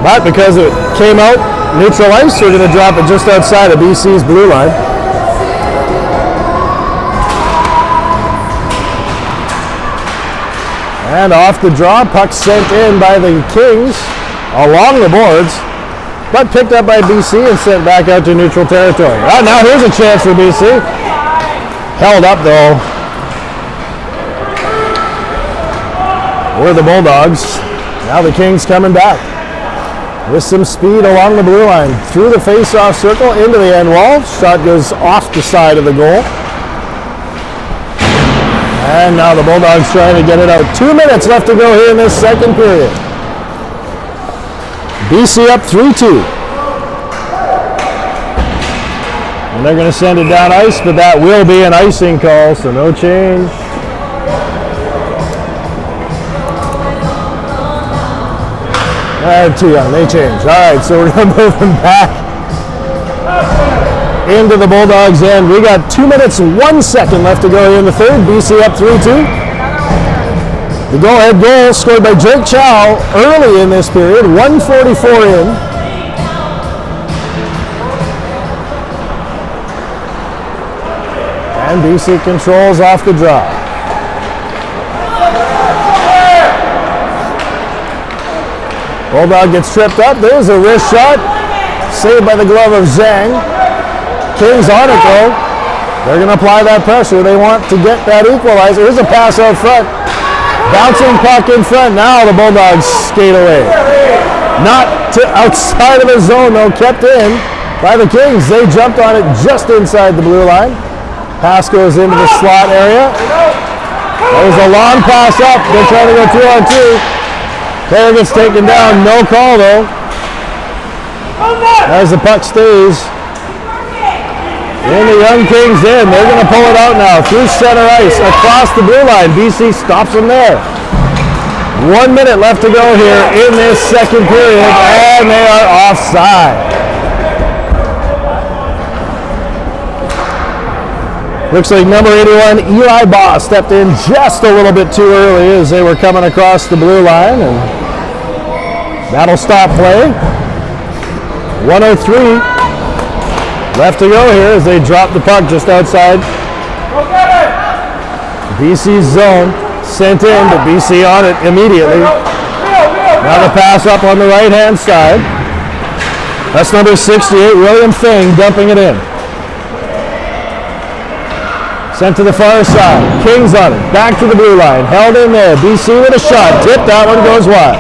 But because it came out neutral ice, we're going to drop it just outside of BC's blue line. And off the draw, puck sent in by the Kings along the boards, but picked up by BC and sent back out to neutral territory. Right now, here's a chance for BC. Held up though. We're the Bulldogs. Now the Kings coming back with some speed along the blue line, through the face-off circle into the end wall. Shot goes off the side of the goal. And now the Bulldogs trying to get it out. 2 minutes left to go here in this second period. BC up 3-2. And they're going to send it down ice, but that will be an icing call, so no change. Too young, they change. All right, so we're going to move them back into the Bulldogs end. We got 2 minutes and 1 second left to go here in the third. BC up 3-2. The go-ahead goal scored by Drake Chow early in this period, 1:44 in. And BC controls off the draw. Bulldog gets tripped up. There's a wrist shot. Saved by the glove of Zhang. Kings on it though. They're going to apply that pressure. They want to get that equalizer. Here's a pass out front. Bouncing puck in front. Now the Bulldogs skate away. Not to outside of the zone though. Kept in by the Kings. They jumped on it just inside the blue line. Pass goes into the slot area. There's a long pass up. They're trying to go 2-on-2. Player gets taken down. No call though. As the puck stays in the Young Kings end, they're going to pull it out now through center ice across the blue line. BC stops them there. 1 minute left to go here in this second period, and they are offside. Looks like number 81, Eli Boss, stepped in just a little bit too early as they were coming across the blue line, and that'll stop play. 1:03 left to go here as they drop the puck just outside BC's zone. Sent in, but BC on it immediately. Now the pass up on the right-hand side. That's number 68, William Fing, dumping it in. Sent to the far side. Kings on it. Back to the blue line. Held in there. BC with a shot. Tipped. That one goes wide.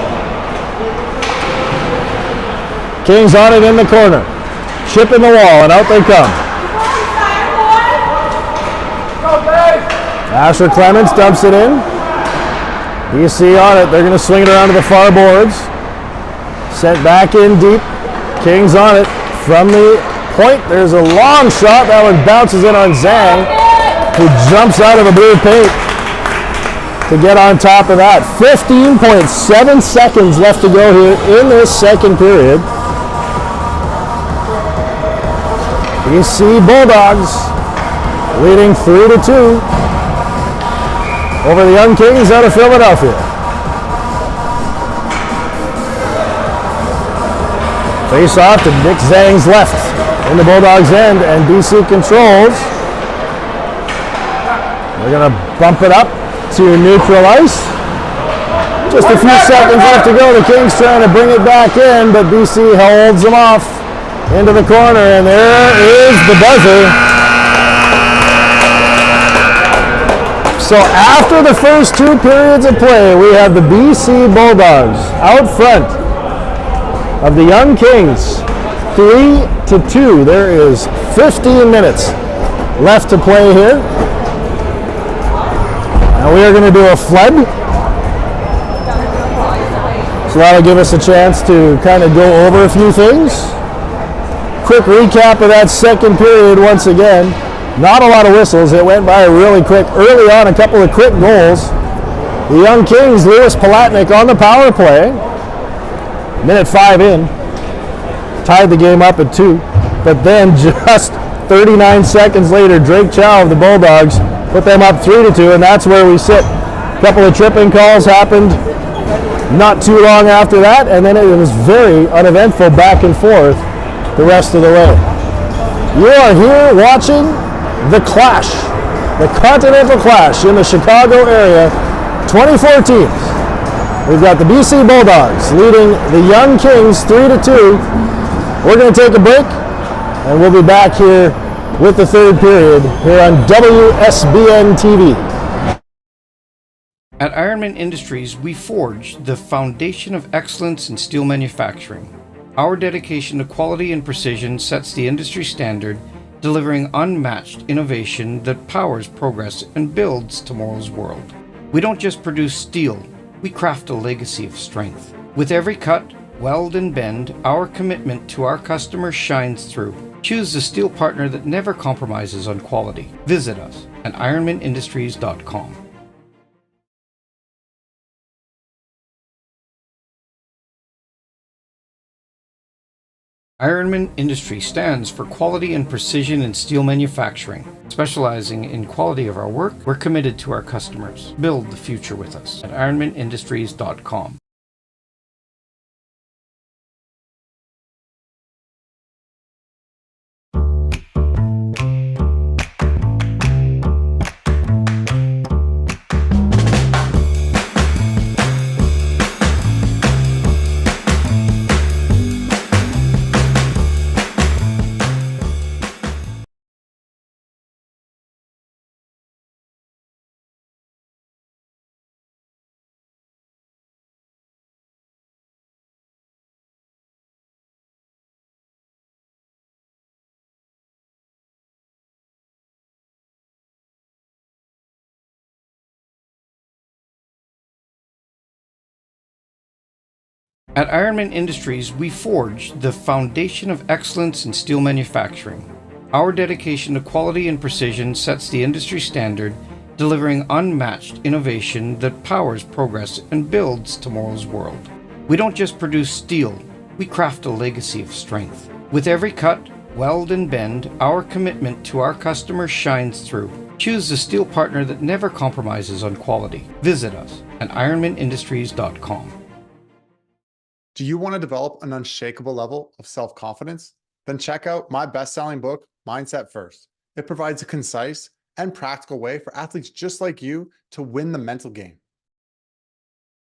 Kings on it in the corner. Chipping the wall, and out they come. Asher Clements dumps it in. BC on it. They're going to swing it around to the far boards. Sent back in deep. Kings on it. From the point, there's a long shot. That one bounces in on Zhang, who jumps out of the blue paint to get on top of that. 15.7 seconds left to go here in this second period. BC Bulldogs leading 3-2 over the Young Kings out of Philadelphia. Face off to Nick Zhang's left in the Bulldogs' end, and BC controls. They're going to bump it up to neutral ice. Just a few seconds left to go. The Kings trying to bring it back in, but BC holds them off into the corner, and there is the buzzer. So after the first two periods of play, we have the BC Bulldogs out front of the Young Kings, 3-2. There is 15 minutes left to play here. Now we are going to do a flood. So that'll give us a chance to kind of go over a few things. Quick recap of that second period once again. Not a lot of whistles. It went by really quick. Early on, a couple of quick goals. The Young Kings, Lewis Palatnik on the power play. Minute 5 in. Tied the game up at 2. But then just 39 seconds later, Drake Chow of the Bulldogs put them up 3-2, and that's where we sit. A couple of tripping calls happened not too long after that, and then it was very uneventful back and forth the rest of the way. You are here watching the Clash, the Continental Clash in the Chicago area, 2014. We've got the BC Bulldogs leading the Young Kings 3-2. We're going to take a break, and we'll be back here with the third period here on WSBN TV. At Ironmen Industries, we forge the foundation of excellence in steel manufacturing. Our dedication to quality and precision sets the industry standard, delivering unmatched innovation that powers progress and builds tomorrow's world. We don't just produce steel, we craft a legacy of strength. With every cut, weld, and bend, our commitment to our customers shines through. Choose the steel partner that never compromises on quality. Visit us at ironmenindustries.com. Ironmen Industries stands for quality and precision in steel manufacturing. Specializing in quality of our work, we're committed to our customers. Build the future with us at ironmenindustries.com. At Ironmen Industries, we forge the foundation of excellence in steel manufacturing. Our dedication to quality and precision sets the industry standard, delivering unmatched innovation that powers progress and builds tomorrow's world. We don't just produce steel, we craft a legacy of strength. With every cut, weld, and bend, our commitment to our customers shines through. Choose the steel partner that never compromises on quality. Visit us at ironmenindustries.com. Do you want to develop an unshakable level of self-confidence? Then check out my best-selling book, Mindset First. It provides a concise and practical way for athletes just like you to win the mental game.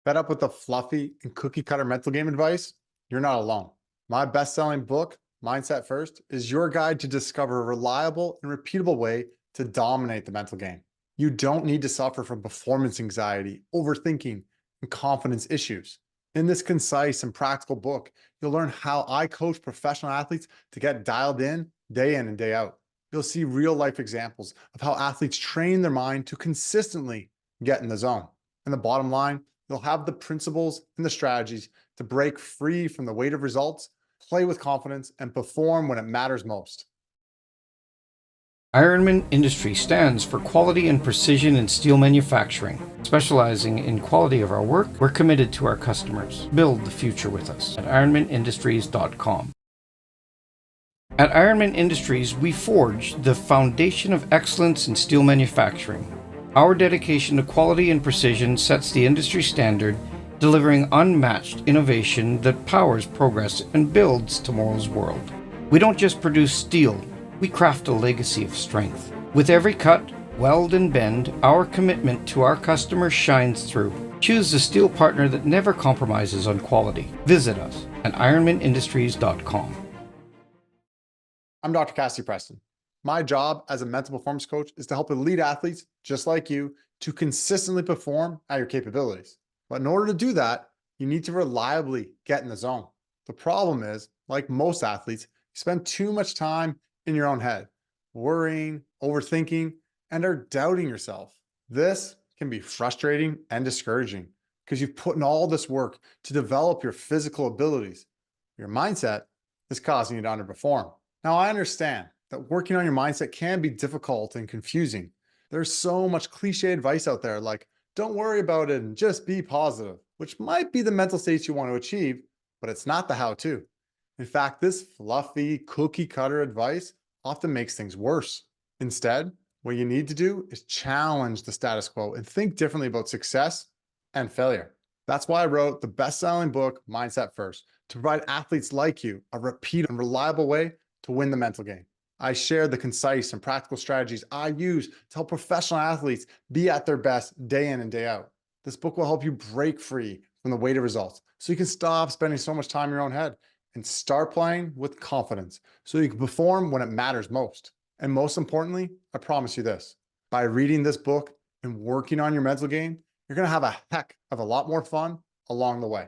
Fed up with the fluffy and cookie-cutter mental game advice? You're not alone. My best-selling book, Mindset First, is your guide to discover a reliable and repeatable way to dominate the mental game. You don't need to suffer from performance anxiety, overthinking, and confidence issues. In this concise and practical book, you'll learn how I coach professional athletes to get dialed in and day out. You'll see real-life examples of how athletes train their mind to consistently get in the zone. And the bottom line, you'll have the principles and the strategies to break free from the weight of results, play with confidence, and perform when it matters most. Ironmen Industries stands for quality and precision in steel manufacturing. Specializing in quality of our work, we're committed to our customers. Build the future with us at ironmenindustries.com. At Ironmen Industries, we forge the foundation of excellence in steel manufacturing. Our dedication to quality and precision sets the industry standard, delivering unmatched innovation that powers progress and builds tomorrow's world. We don't just produce steel, we craft a legacy of strength. With every cut, weld, and bend, our commitment to our customers shines through. Choose the steel partner that never compromises on quality. Visit us at ironmenindustries.com. I'm Dr. Cassie Preston. My job as a mental performance coach is to help elite athletes just like you to consistently perform at your capabilities. But in order to do that, you need to reliably get in the zone. The problem is, like most athletes, you spend too much time in your own head, worrying, overthinking, and are doubting yourself. This can be frustrating and discouraging because you've put in all this work to develop your physical abilities. Your mindset is causing you to underperform. Now, I understand that working on your mindset can be difficult and confusing. There's so much cliche advice out there like, don't worry about it and just be positive, which might be the mental states you want to achieve, but it's not the how-to. In fact, this fluffy cookie cutter advice often makes things worse. Instead, what you need to do is challenge the status quo and think differently about success and failure. That's why I wrote the best-selling book, Mindset First, to provide athletes like you a repeat and reliable way to win the mental game. I share the concise and practical strategies I use to help professional athletes be at their best day in and day out. This book will help you break free from the weight of results so you can stop spending so much time in your own head and start playing with confidence so you can perform when it matters most. And most importantly, I promise you this, by reading this book and working on your mental game, you're going to have a heck of a lot more fun along the way.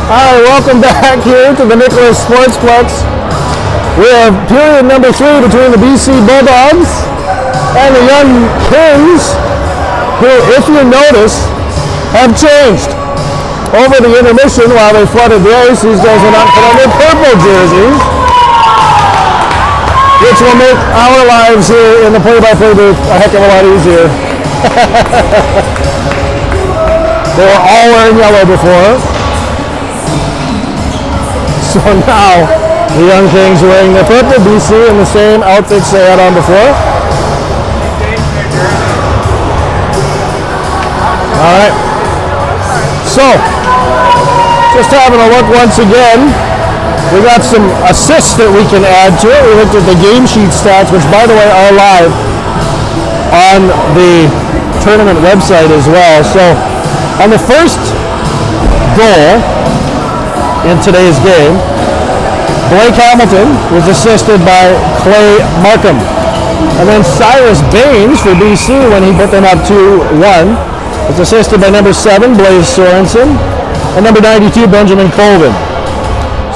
Hi, welcome back here to the Nicholas Sportsplex. We have period number 3 between the BC Bulldogs and the Young Kings, who, if you notice, have changed. Over the intermission, while they flooded the ice, these guys went out and put on their purple jerseys, which will make our lives here in the play-by-play booth a heck of a lot easier. They were all wearing yellow before. So now, the Young Kings are wearing the purple, BC in the same outfits they had on before. All right. So, just having a look once again. We got some assists that we can add to it. We looked at the game sheet stats, which by the way are live on the tournament website as well. So, on the first goal in today's game, Blake Hamilton was assisted by Clay Markham. And then Cyrus Baines for BC, when he put them up 2-1, was assisted by number 7, Blaze Sorensen, and number 92, Benjamin Colvin.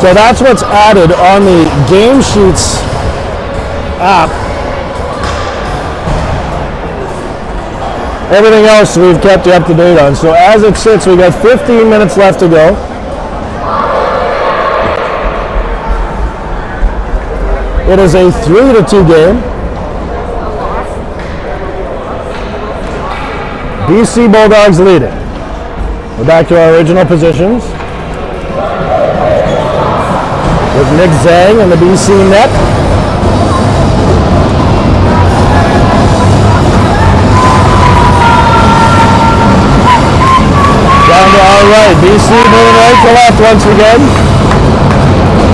So that's what's added on the game sheets app. Everything else we've kept you up to date on. So as it sits, we got 15 minutes left to go. It is a 3-2 game. BC Bulldogs leading. We're back to our original positions. With Nick Zhang in the BC net. Down to our right. BC moving right to left once again.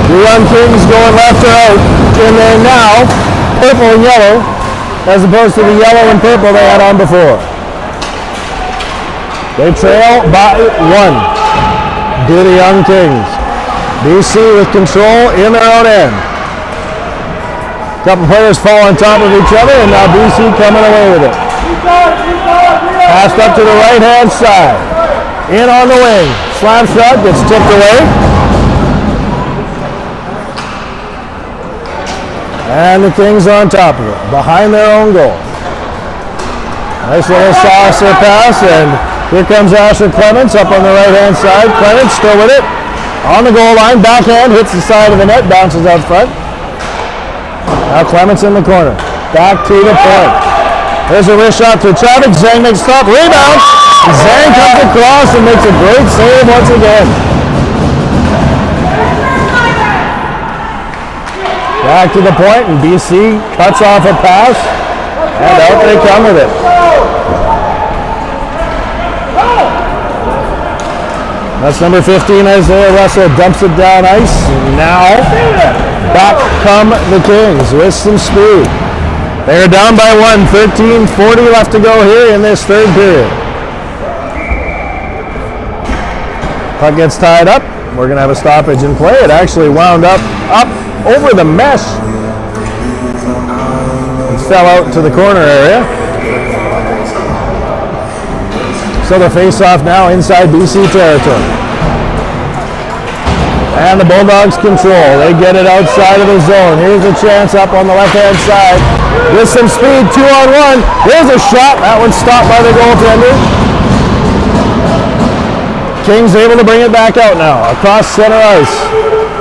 The Young Kings going left or out in there now. Purple and yellow, as opposed to the yellow and purple they had on before. They trail by 1 to the Young Kings. BC with control in their own end. A couple players fall on top of each other, and now BC coming away with it. Passed up to the right-hand side. In on the wing. Slap shot gets tipped away. And the Kings on top of it, behind their own goal. Nice little saucer pass, and here comes Asher Clements up on the right-hand side. Clements still with it. On the goal line, backhand, hits the side of the net, bounces out front. Now Clements in the corner. Back to the point. There's a wrist shot through traffic. Zhang makes stop. Rebound. Zhang comes across and makes a great save once again. Back to the point, and BC cuts off a pass. And out they come with it. That's number 15, Isaiah Russell, dumps it down ice. And now, back come the Kings with some speed. They are down by 1, 13:40 left to go here in this third period. Puck gets tied up. We're going to have a stoppage in play. It actually wound up over the mesh. It fell out to the corner area. So the face-off now inside BC territory. And the Bulldogs control. They get it outside of the zone. Here's a chance up on the left-hand side. With some speed, 2-on-1. There's a shot. That one's stopped by the goaltender. Kings able to bring it back out now. Across center ice.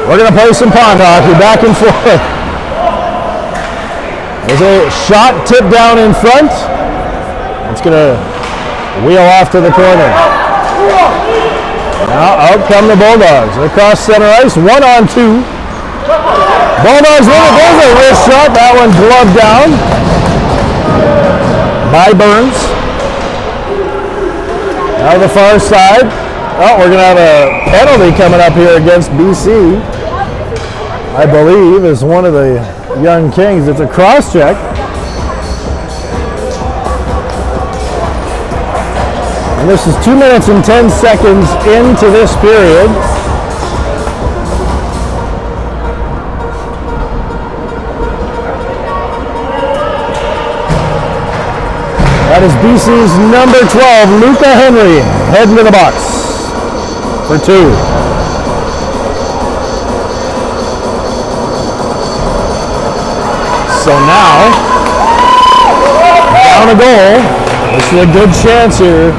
We're going to play some pond hockey back and forth. There's a shot tipped down in front. It's going to wheel off to the corner. Now out come the Bulldogs. Across center ice, 1-on-2. Bulldogs with it. There's a wrist shot. That one gloved down by Burns. Now the far side. Oh, we're going to have a penalty coming up here against BC. I believe is one of the Young Kings. It's a cross check. And this is 2 minutes and 10 seconds into this period. That is BC's number 12, Luca Henry, heading to the box for 2. So now, down a goal. This is a good chance here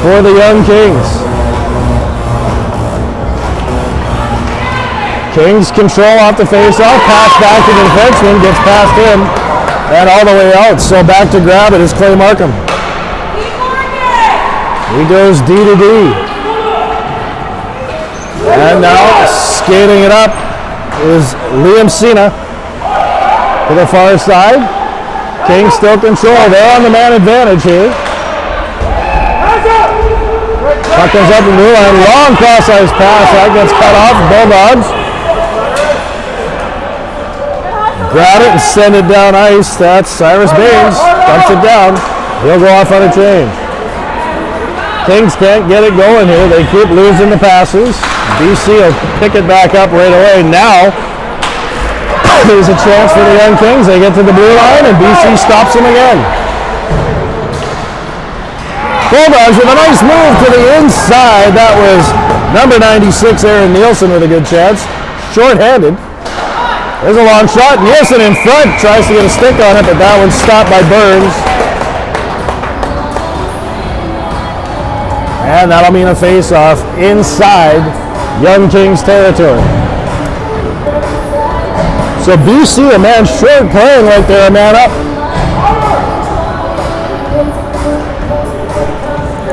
for the Young Kings. Kings control off the face-off, pass back to the defenseman, gets past him, and all the way out. So back to grab it is Clay Markham. He goes D to D. And now skating it up is Liam Cena to the far side. Kings still control. They're on the man advantage here. Puck comes up the blue line. Long cross-ice pass. That gets cut off. Bulldogs grab it and send it down ice. That's Cyrus Baines. Dumps it down. He'll go off on a change. Kings can't get it going here. They keep losing the passes. BC will pick it back up right away. Now, there's a chance for the Young Kings. They get to the blue line and BC stops them again. Bulldogs with a nice move to the inside. That was number 96, Aaron Nielsen, with a good chance. Short-handed. There's a long shot. Nielsen in front tries to get a stick on it, but that one's stopped by Burns. And that'll mean a face-off inside Young Kings territory. So BC, a man short, playing like they're a man up.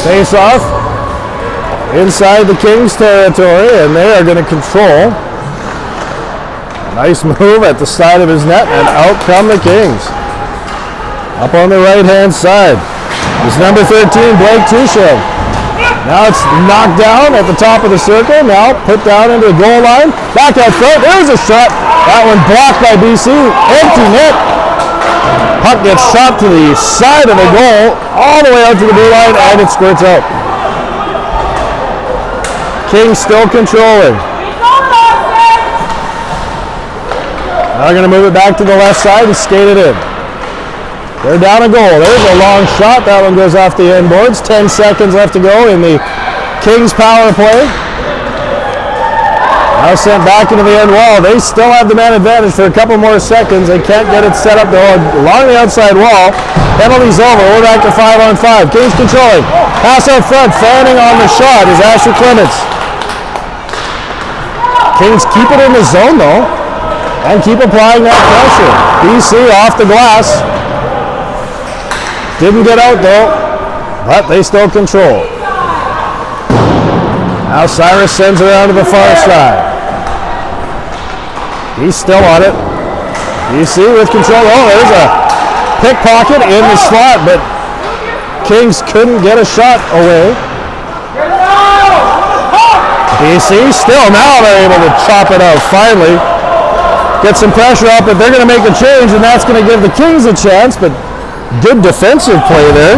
Face-off inside the Kings territory, and they are going to control. Nice move at the side of his net, and out come the Kings. Up on the right-hand side is number 13, Blake Touche. Now it's knocked down at the top of the circle. Now put down into the goal line. Back out front. There's a shot. That one blocked by BC. Empty net. Puck gets shot to the side of the goal, all the way out to the blue line, and it squirts out. Kings still controlling. Now they're going to move it back to the left side and skate it in. They're down a goal. There's a long shot. That one goes off the end boards. 10 seconds left to go in the Kings power play. Now sent back into the end wall. They still have the man advantage for a couple more seconds. They can't get it set up though along the outside wall. Penalty's over. We're back to 5-on-5. Kings controlling. Pass out front. Fanning on the shot is Asher Clements. Kings keep it in the zone though and keep applying that pressure. BC off the glass. Didn't get out though, but they still control. Now Cyrus sends it around to the far side. He's still on it. BC with control. Oh, there's a pickpocket in the slot, but Kings couldn't get a shot away. BC still, now they're able to chop it out finally. Get some pressure up, but they're going to make the change, and that's going to give the Kings a chance, but good defensive play there.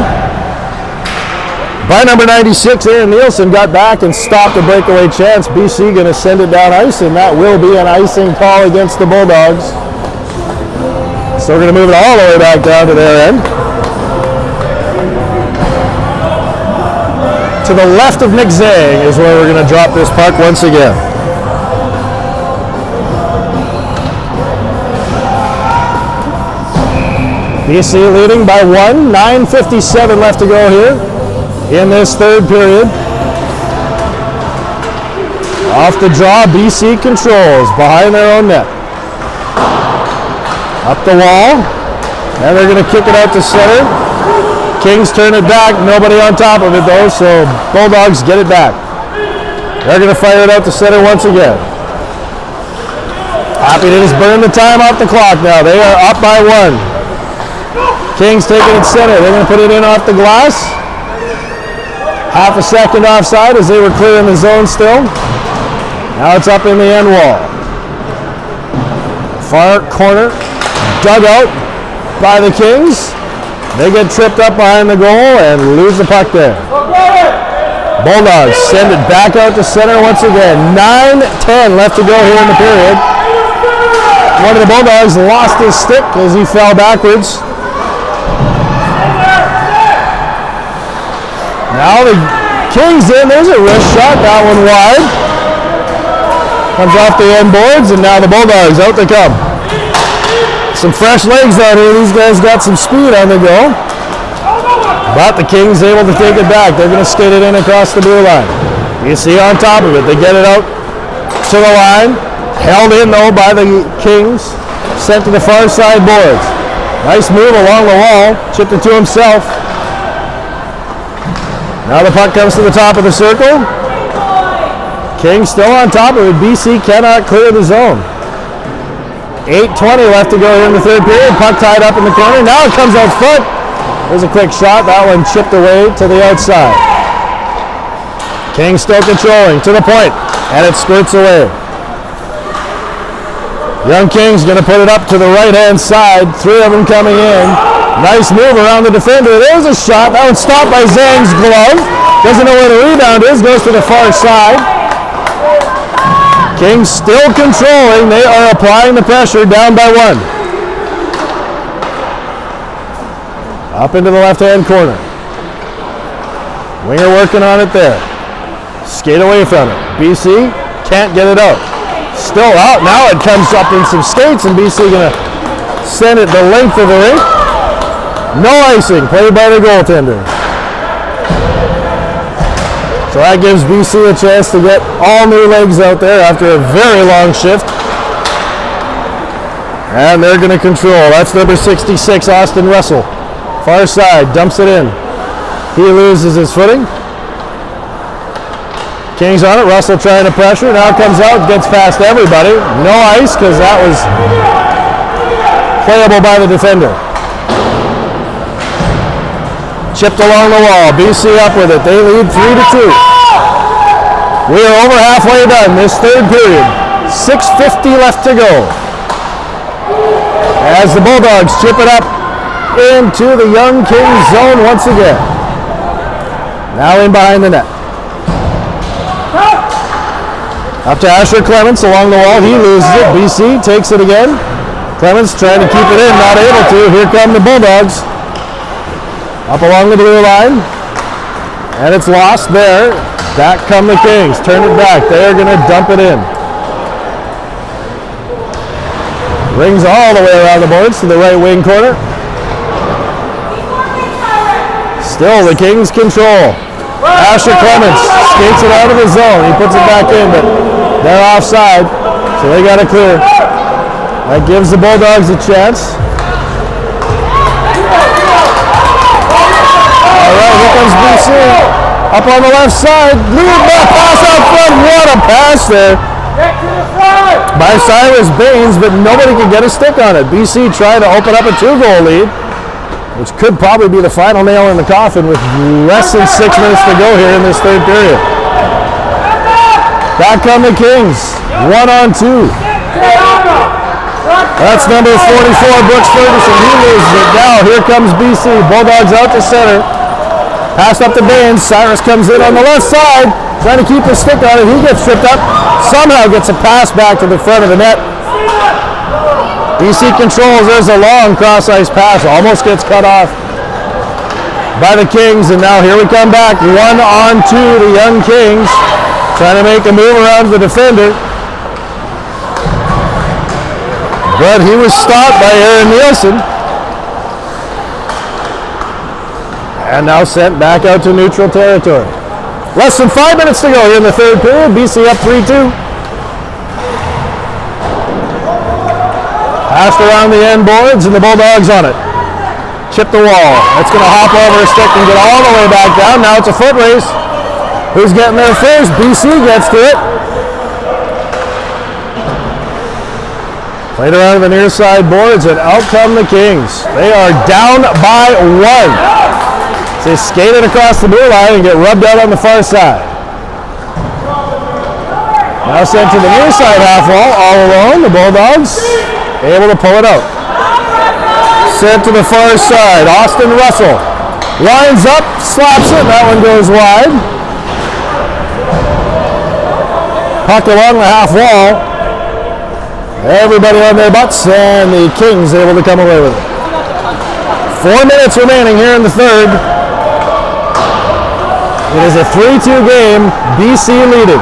By number 96, Aaron Nielsen got back and stopped a breakaway chance. BC going to send it down ice, and that will be an icing call against the Bulldogs. So we're going to move it all the way back down to their end. To the left of Nick Zang is where we're going to drop this puck once again. BC leading by 1, 9:57 left to go here in this third period. Off the draw, BC controls behind their own net. Up the wall, and they're going to kick it out to center. Kings turn it back, nobody on top of it though, so Bulldogs get it back. They're going to fire it out to center once again. Happy to just burn the time off the clock now. They are up by 1. Kings taking it center. They're going to put it in off the glass. Half a second offside as they were clearing the zone still. Now it's up in the end wall. Far corner. Dug out by the Kings. They get tripped up behind the goal and lose the puck there. Bulldogs send it back out to center once again. 9:10 left to go here in the period. One of the Bulldogs lost his stick as he fell backwards. Now the Kings in. There's a wrist shot. That one wide. Comes off the end boards, and now the Bulldogs out they come. Some fresh legs out here. These guys got some speed on the go. But the Kings able to take it back. They're going to skate it in across the blue line. You see on top of it. They get it out to the line. Held in though by the Kings. Sent to the far side boards. Nice move along the wall. Chipped it to himself. Now the puck comes to the top of the circle. Kings still on top of it. BC cannot clear the zone. 8:20 left to go here in the third period. Puck tied up in the corner. Now it comes out front. There's a quick shot. That one chipped away to the outside. Kings still controlling to the point, and it skirts away. Young Kings going to put it up to the right-hand side. 3 of them coming in. Nice move around the defender. There's a shot. That one's stopped by Zhang's glove. Doesn't know where the rebound is. Goes to the far side. Kings still controlling. They are applying the pressure, down by 1. Up into the left-hand corner. Winger working on it there. Skate away from it. BC can't get it out. Still out. Now it comes up in some skates, and BC going to send it the length of the rink. No icing. Played by the goaltender. So that gives BC a chance to get all new legs out there after a very long shift. And they're going to control. That's number 66, Austin Russell. Far side, dumps it in. He loses his footing. Kings on it. Russell trying to pressure. Now comes out, gets past everybody. No ice because that was playable by the defender. Chipped along the wall. BC up with it. They lead 3-2. We are over halfway done this third period. 6:50 left to go. As the Bulldogs chip it up into the Young Kings zone once again. Now in behind the net. Up to Asher Clements along the wall. He loses it. BC takes it again. Clements trying to keep it in. Not able to. Here come the Bulldogs. Up along the blue line. And it's lost there. Back come the Kings. Turn it back. They're going to dump it in. Rings all the way around the boards to the right wing corner. Still the Kings control. Asher Clements skates it out of the zone. He puts it back in, but they're offside, so they got to clear. That gives the Bulldogs a chance. All right, here comes BC. Up on the left side. Lead that pass out front. What a pass there by Cyrus Baines, but nobody could get a stick on it. BC trying to open up a 2-goal lead, which could probably be the final nail in the coffin with less than 6 minutes to go here in this third period. Back come the Kings. 1-on-2. That's number 44, Brooks Ferguson. He loses it. Now here comes BC. Bulldogs out to center. Passed up to Baines. Cyrus comes in on the left side, trying to keep his stick on it. He gets tripped up. Somehow gets a pass back to the front of the net. BC controls. There's a long cross-ice pass. Almost gets cut off by the Kings. And now here we come back. 1-on-2, the Young Kings. Trying to make a move around the defender. But he was stopped by Aaron Nielsen. And now sent back out to neutral territory. Less than 5 minutes to go here in the third period. BC up 3-2. Passed around the end boards and the Bulldogs on it. Chip the wall. It's going to hop over a stick and get all the way back down. Now it's a foot race. Who's getting there first? BC gets to it. Played around the near side boards and out come the Kings. They are down by 1. They skate it across the blue line and get rubbed out on the far side. Now sent to the near side half wall, all alone. The Bulldogs able to pull it out. Sent to the far side. Austin Russell lines up, slaps it. That one goes wide. Puck along the half wall. Everybody on their butts, and the Kings able to come away with it. 4 minutes remaining here in the third. It is a 3-2 game, BC leading.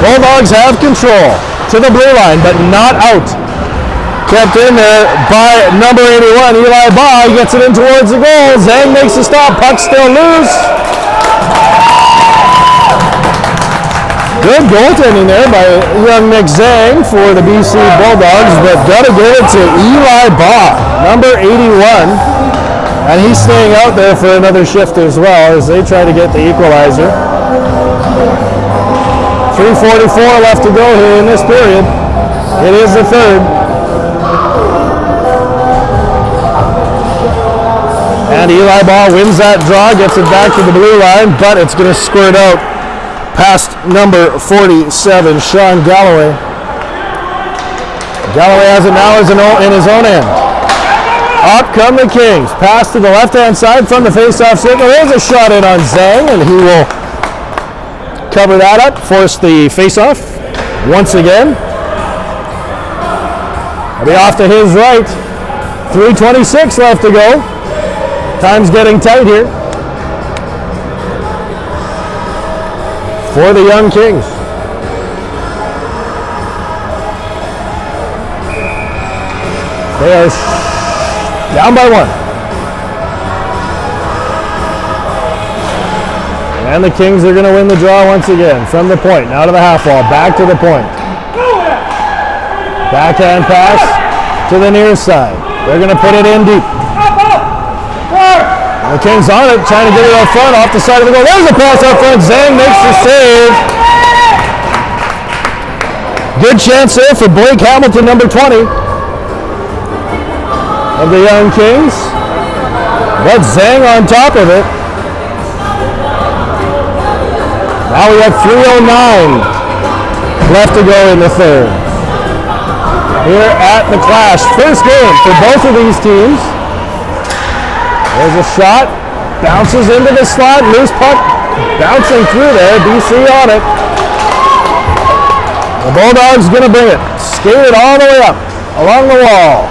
Bulldogs have control to the blue line, but not out. Kept in there by number 81, Eli Baugh. He gets it in towards the goal. Zhang makes a stop. Puck still loose. Good goaltending there by young Nick Zhang for the BC Bulldogs, but gotta give it to Eli Baugh, number 81. And he's staying out there for another shift as well as they try to get the equalizer. 3:44 left to go here in this period. It is the third. And Eli Baugh wins that draw, gets it back to the blue line, but it's going to squirt out past number 47, Sean Galloway. Galloway has it now in his own end. Up come the Kings. Pass to the left-hand side from the face-off circle. There's a shot in on Zhang, and he will cover that up, force the face-off once again. It'll be off to his right. 3:26 left to go. Time's getting tight here for the young Kings. They are down by one. And the Kings are going to win the draw once again from the point. Now to the half wall, back to the point. Backhand pass to the near side. They're going to put it in deep. The Kings on it, trying to get it out front, off the side of the goal. There's a pass out front. Zhang makes the save. Good chance there for Blake Hamilton, number 20 of the young Kings. But Zhang on top of it. Now we have 3:09 left to go in the third. Here at the Clash. First game for both of these teams. There's a shot, bounces into the slot, loose puck, bouncing through there, BC on it. The Bulldogs gonna bring it, skate it all the way up, along the wall,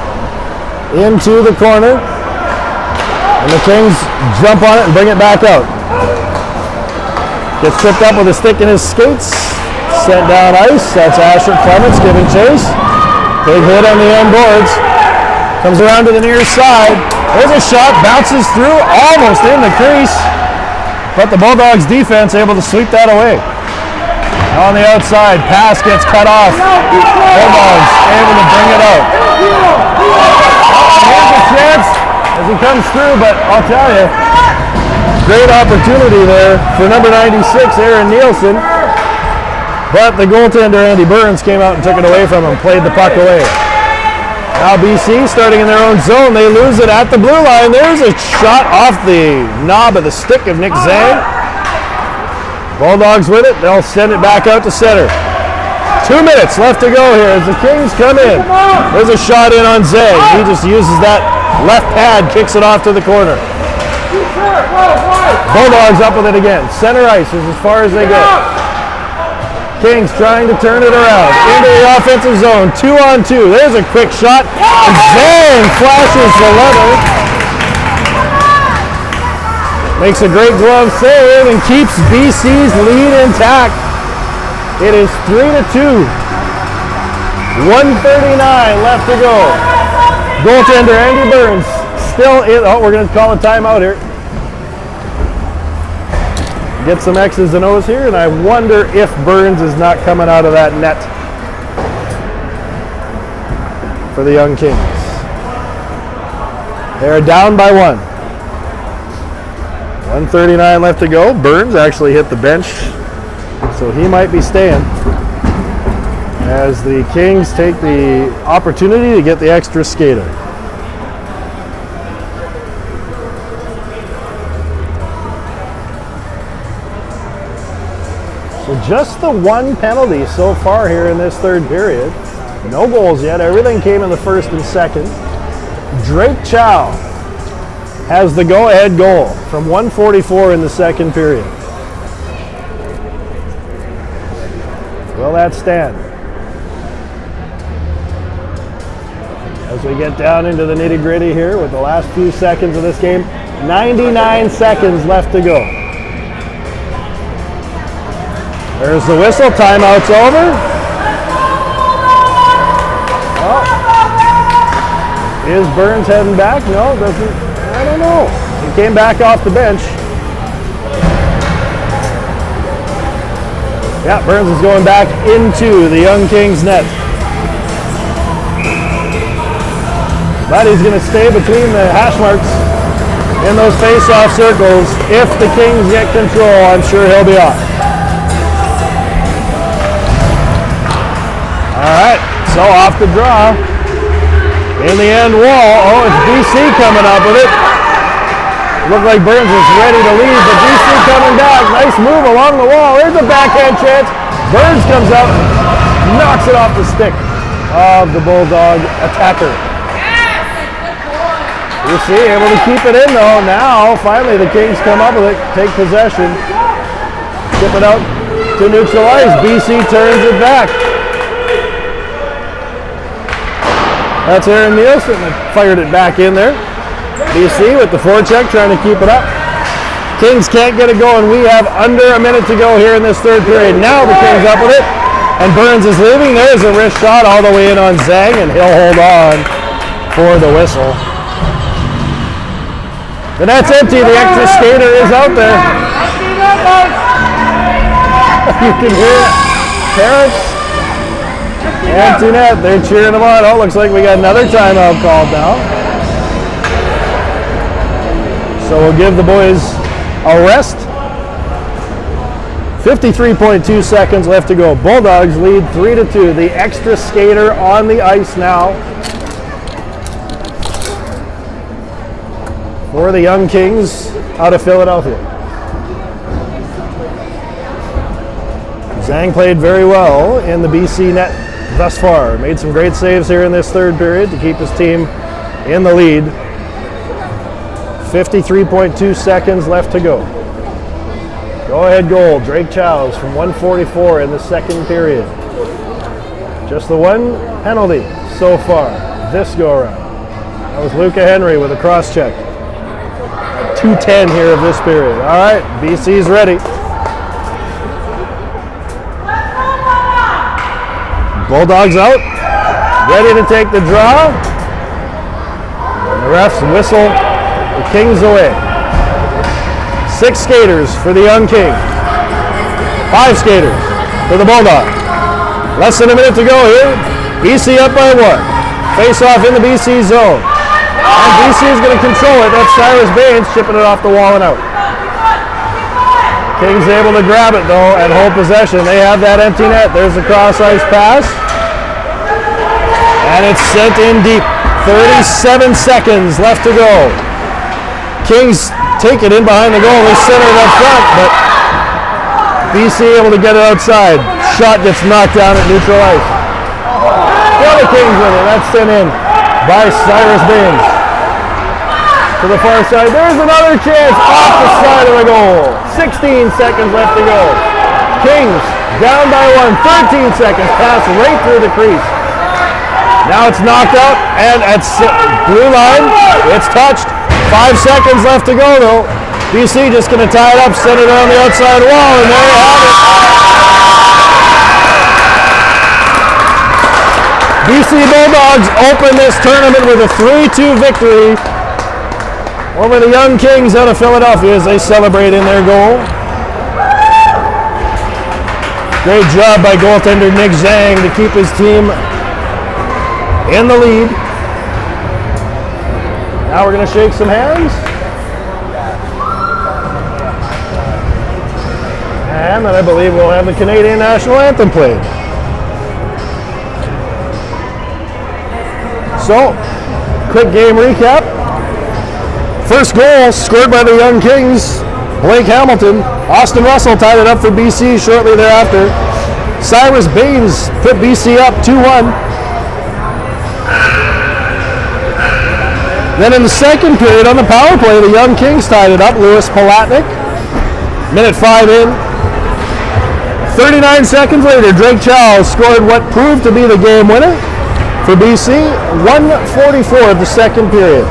into the corner, and the Kings jump on it and bring it back out. Gets tripped up with a stick in his skates, sent down ice, that's Asher Clements giving chase. Big hit on the end boards, comes around to the near side. There's a shot, bounces through, almost in the crease, but the Bulldogs defense able to sweep that away. On the outside, pass gets cut off. Bulldogs able to bring it out. Here's a chance as he comes through, but I'll tell you, great opportunity there for number 96, Aaron Nielsen. But the goaltender, Andy Burns, came out and took it away from him, played the puck away. Now BC starting in their own zone. They lose it at the blue line. There's a shot off the knob of the stick of Nick Zhang. Bulldogs with it. They'll send it back out to center. 2 minutes left to go here as the Kings come in. There's a shot in on Zhang. He just uses that left pad, kicks it off to the corner. Bulldogs up with it again. Center ice is as far as they go. Kings trying to turn it around into the offensive zone. 2-on-2. There's a quick shot. And Zhang flashes the lever. Makes a great glove save and keeps BC's lead intact. It is 3-2. 1:39 left to go. Goaltender Andy Burns still in. Oh, we're going to call a timeout here. Get some X's and O's here, and I wonder if Burns is not coming out of that net for the young Kings. They're down by one. 1:39 left to go. Burns actually hit the bench, so he might be staying as the Kings take the opportunity to get the extra skater. So just the one penalty so far here in this third period. No goals yet. Everything came in the first and second. Drake Chow has the go-ahead goal from 1:44 in the second period. Will that stand? As we get down into the nitty-gritty here with the last few seconds of this game, 99 seconds left to go. There's the whistle. Timeout's over. Oh. Is Burns heading back? No, doesn't. I don't know. He came back off the bench. Yeah, Burns is going back into the Young Kings net. But he's going to stay between the hash marks in those face-off circles. If the Kings get control, I'm sure he'll be off. All right, so off the draw. In the end wall. Oh, it's BC coming up with it. Looked like Burns is ready to leave, but BC coming back. Nice move along the wall. There's a backhand chance. Burns comes up, knocks it off the stick of the Bulldog attacker. BC able to keep it in though. Now, finally, the Kings come up with it, take possession, tip it out to neutralize. BC turns it back. That's Aaron Nielsen that fired it back in there. BC with the forecheck trying to keep it up. Kings can't get it going. We have under a minute to go here in this third period. Now the Kings up with it, and Burns is leaving. There's a wrist shot all the way in on Zhang, and he'll hold on for the whistle. The net's empty. The extra skater is out there. You can hear parents. Empty net. They're cheering them on. Oh, looks like we got another timeout called now. So we'll give the boys a rest. 53.2 seconds left to go. Bulldogs lead 3-2. The extra skater on the ice now for the Young Kings out of Philadelphia. Zhang played very well in the BC net thus far. Made some great saves here in this third period to keep his team in the lead. 53.2 seconds left to go. Go ahead goal, Drake Chow's from 144 in the second period. Just the one penalty so far this go around. That was Luca Henry with a cross check. 2:10 here of this period. All right, BC's ready. Bulldogs out, ready to take the draw. And the refs whistle the Kings away. 6 skaters for the Young Kings. 5 skaters for the Bulldogs. Less than a minute to go here. BC up by 1. Face off in the BC zone. And BC is going to control it. That's Cyrus Baines chipping it off the wall and out. Kings able to grab it though and hold possession. They have that empty net. There's the cross ice pass. And it's sent in deep. 37 seconds left to go. Kings take it in behind the goal. They center it up front, but BC able to get it outside. Shot gets knocked down at neutral ice. The other Kings with it. That's sent in by Cyrus Baines. To the far side, there's another chance off the side of the goal. 16 seconds left to go. Kings down by 1, 13 seconds, pass right through the crease. Now it's knocked out, and at blue line, it's touched. 5 seconds left to go though. BC just going to tie it up, send it on the outside wall, and there you have it. BC Bulldogs open this tournament with a 3-2 victory over the Young Kings out of Philadelphia as they celebrate in their goal. Great job by goaltender Nick Zhang to keep his team in the lead. Now we're going to shake some hands. And then I believe we'll have the Canadian National Anthem played. So, quick game recap. First goal scored by the Young Kings, Blake Hamilton. Austin Russell tied it up for BC shortly thereafter. Cyrus Baines put BC up 2-1. Then in the second period on the power play, the Young Kings tied it up. Louis Palatnik, minute 5 in. 39 seconds later, Drake Chow scored what proved to be the game winner for BC. 1:44 of the second period.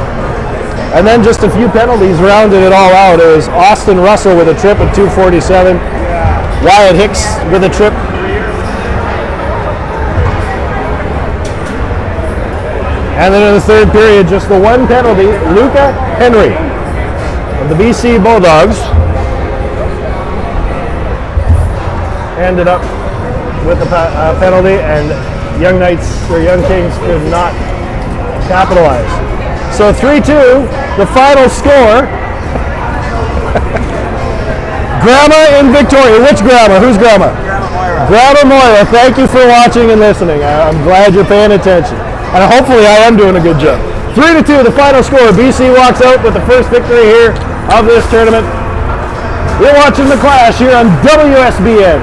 And then just a few penalties rounded it all out. It was Austin Russell with a trip at 2:47. Wyatt Hicks with a trip. And then in the third period, just the one penalty, Luca Henry of the BC Bulldogs ended up with the penalty, and Young Knights, or Young Kings, could not capitalize. So 3-2, the final score. Grandma in Victoria. Which grandma? Who's grandma? Grandma Moira. Grandma Moira, thank you for watching and listening. I'm glad you're paying attention. And hopefully I am doing a good job. 3-2, the final score. BC walks out with the first victory here of this tournament. You're watching The Clash here on WSBN.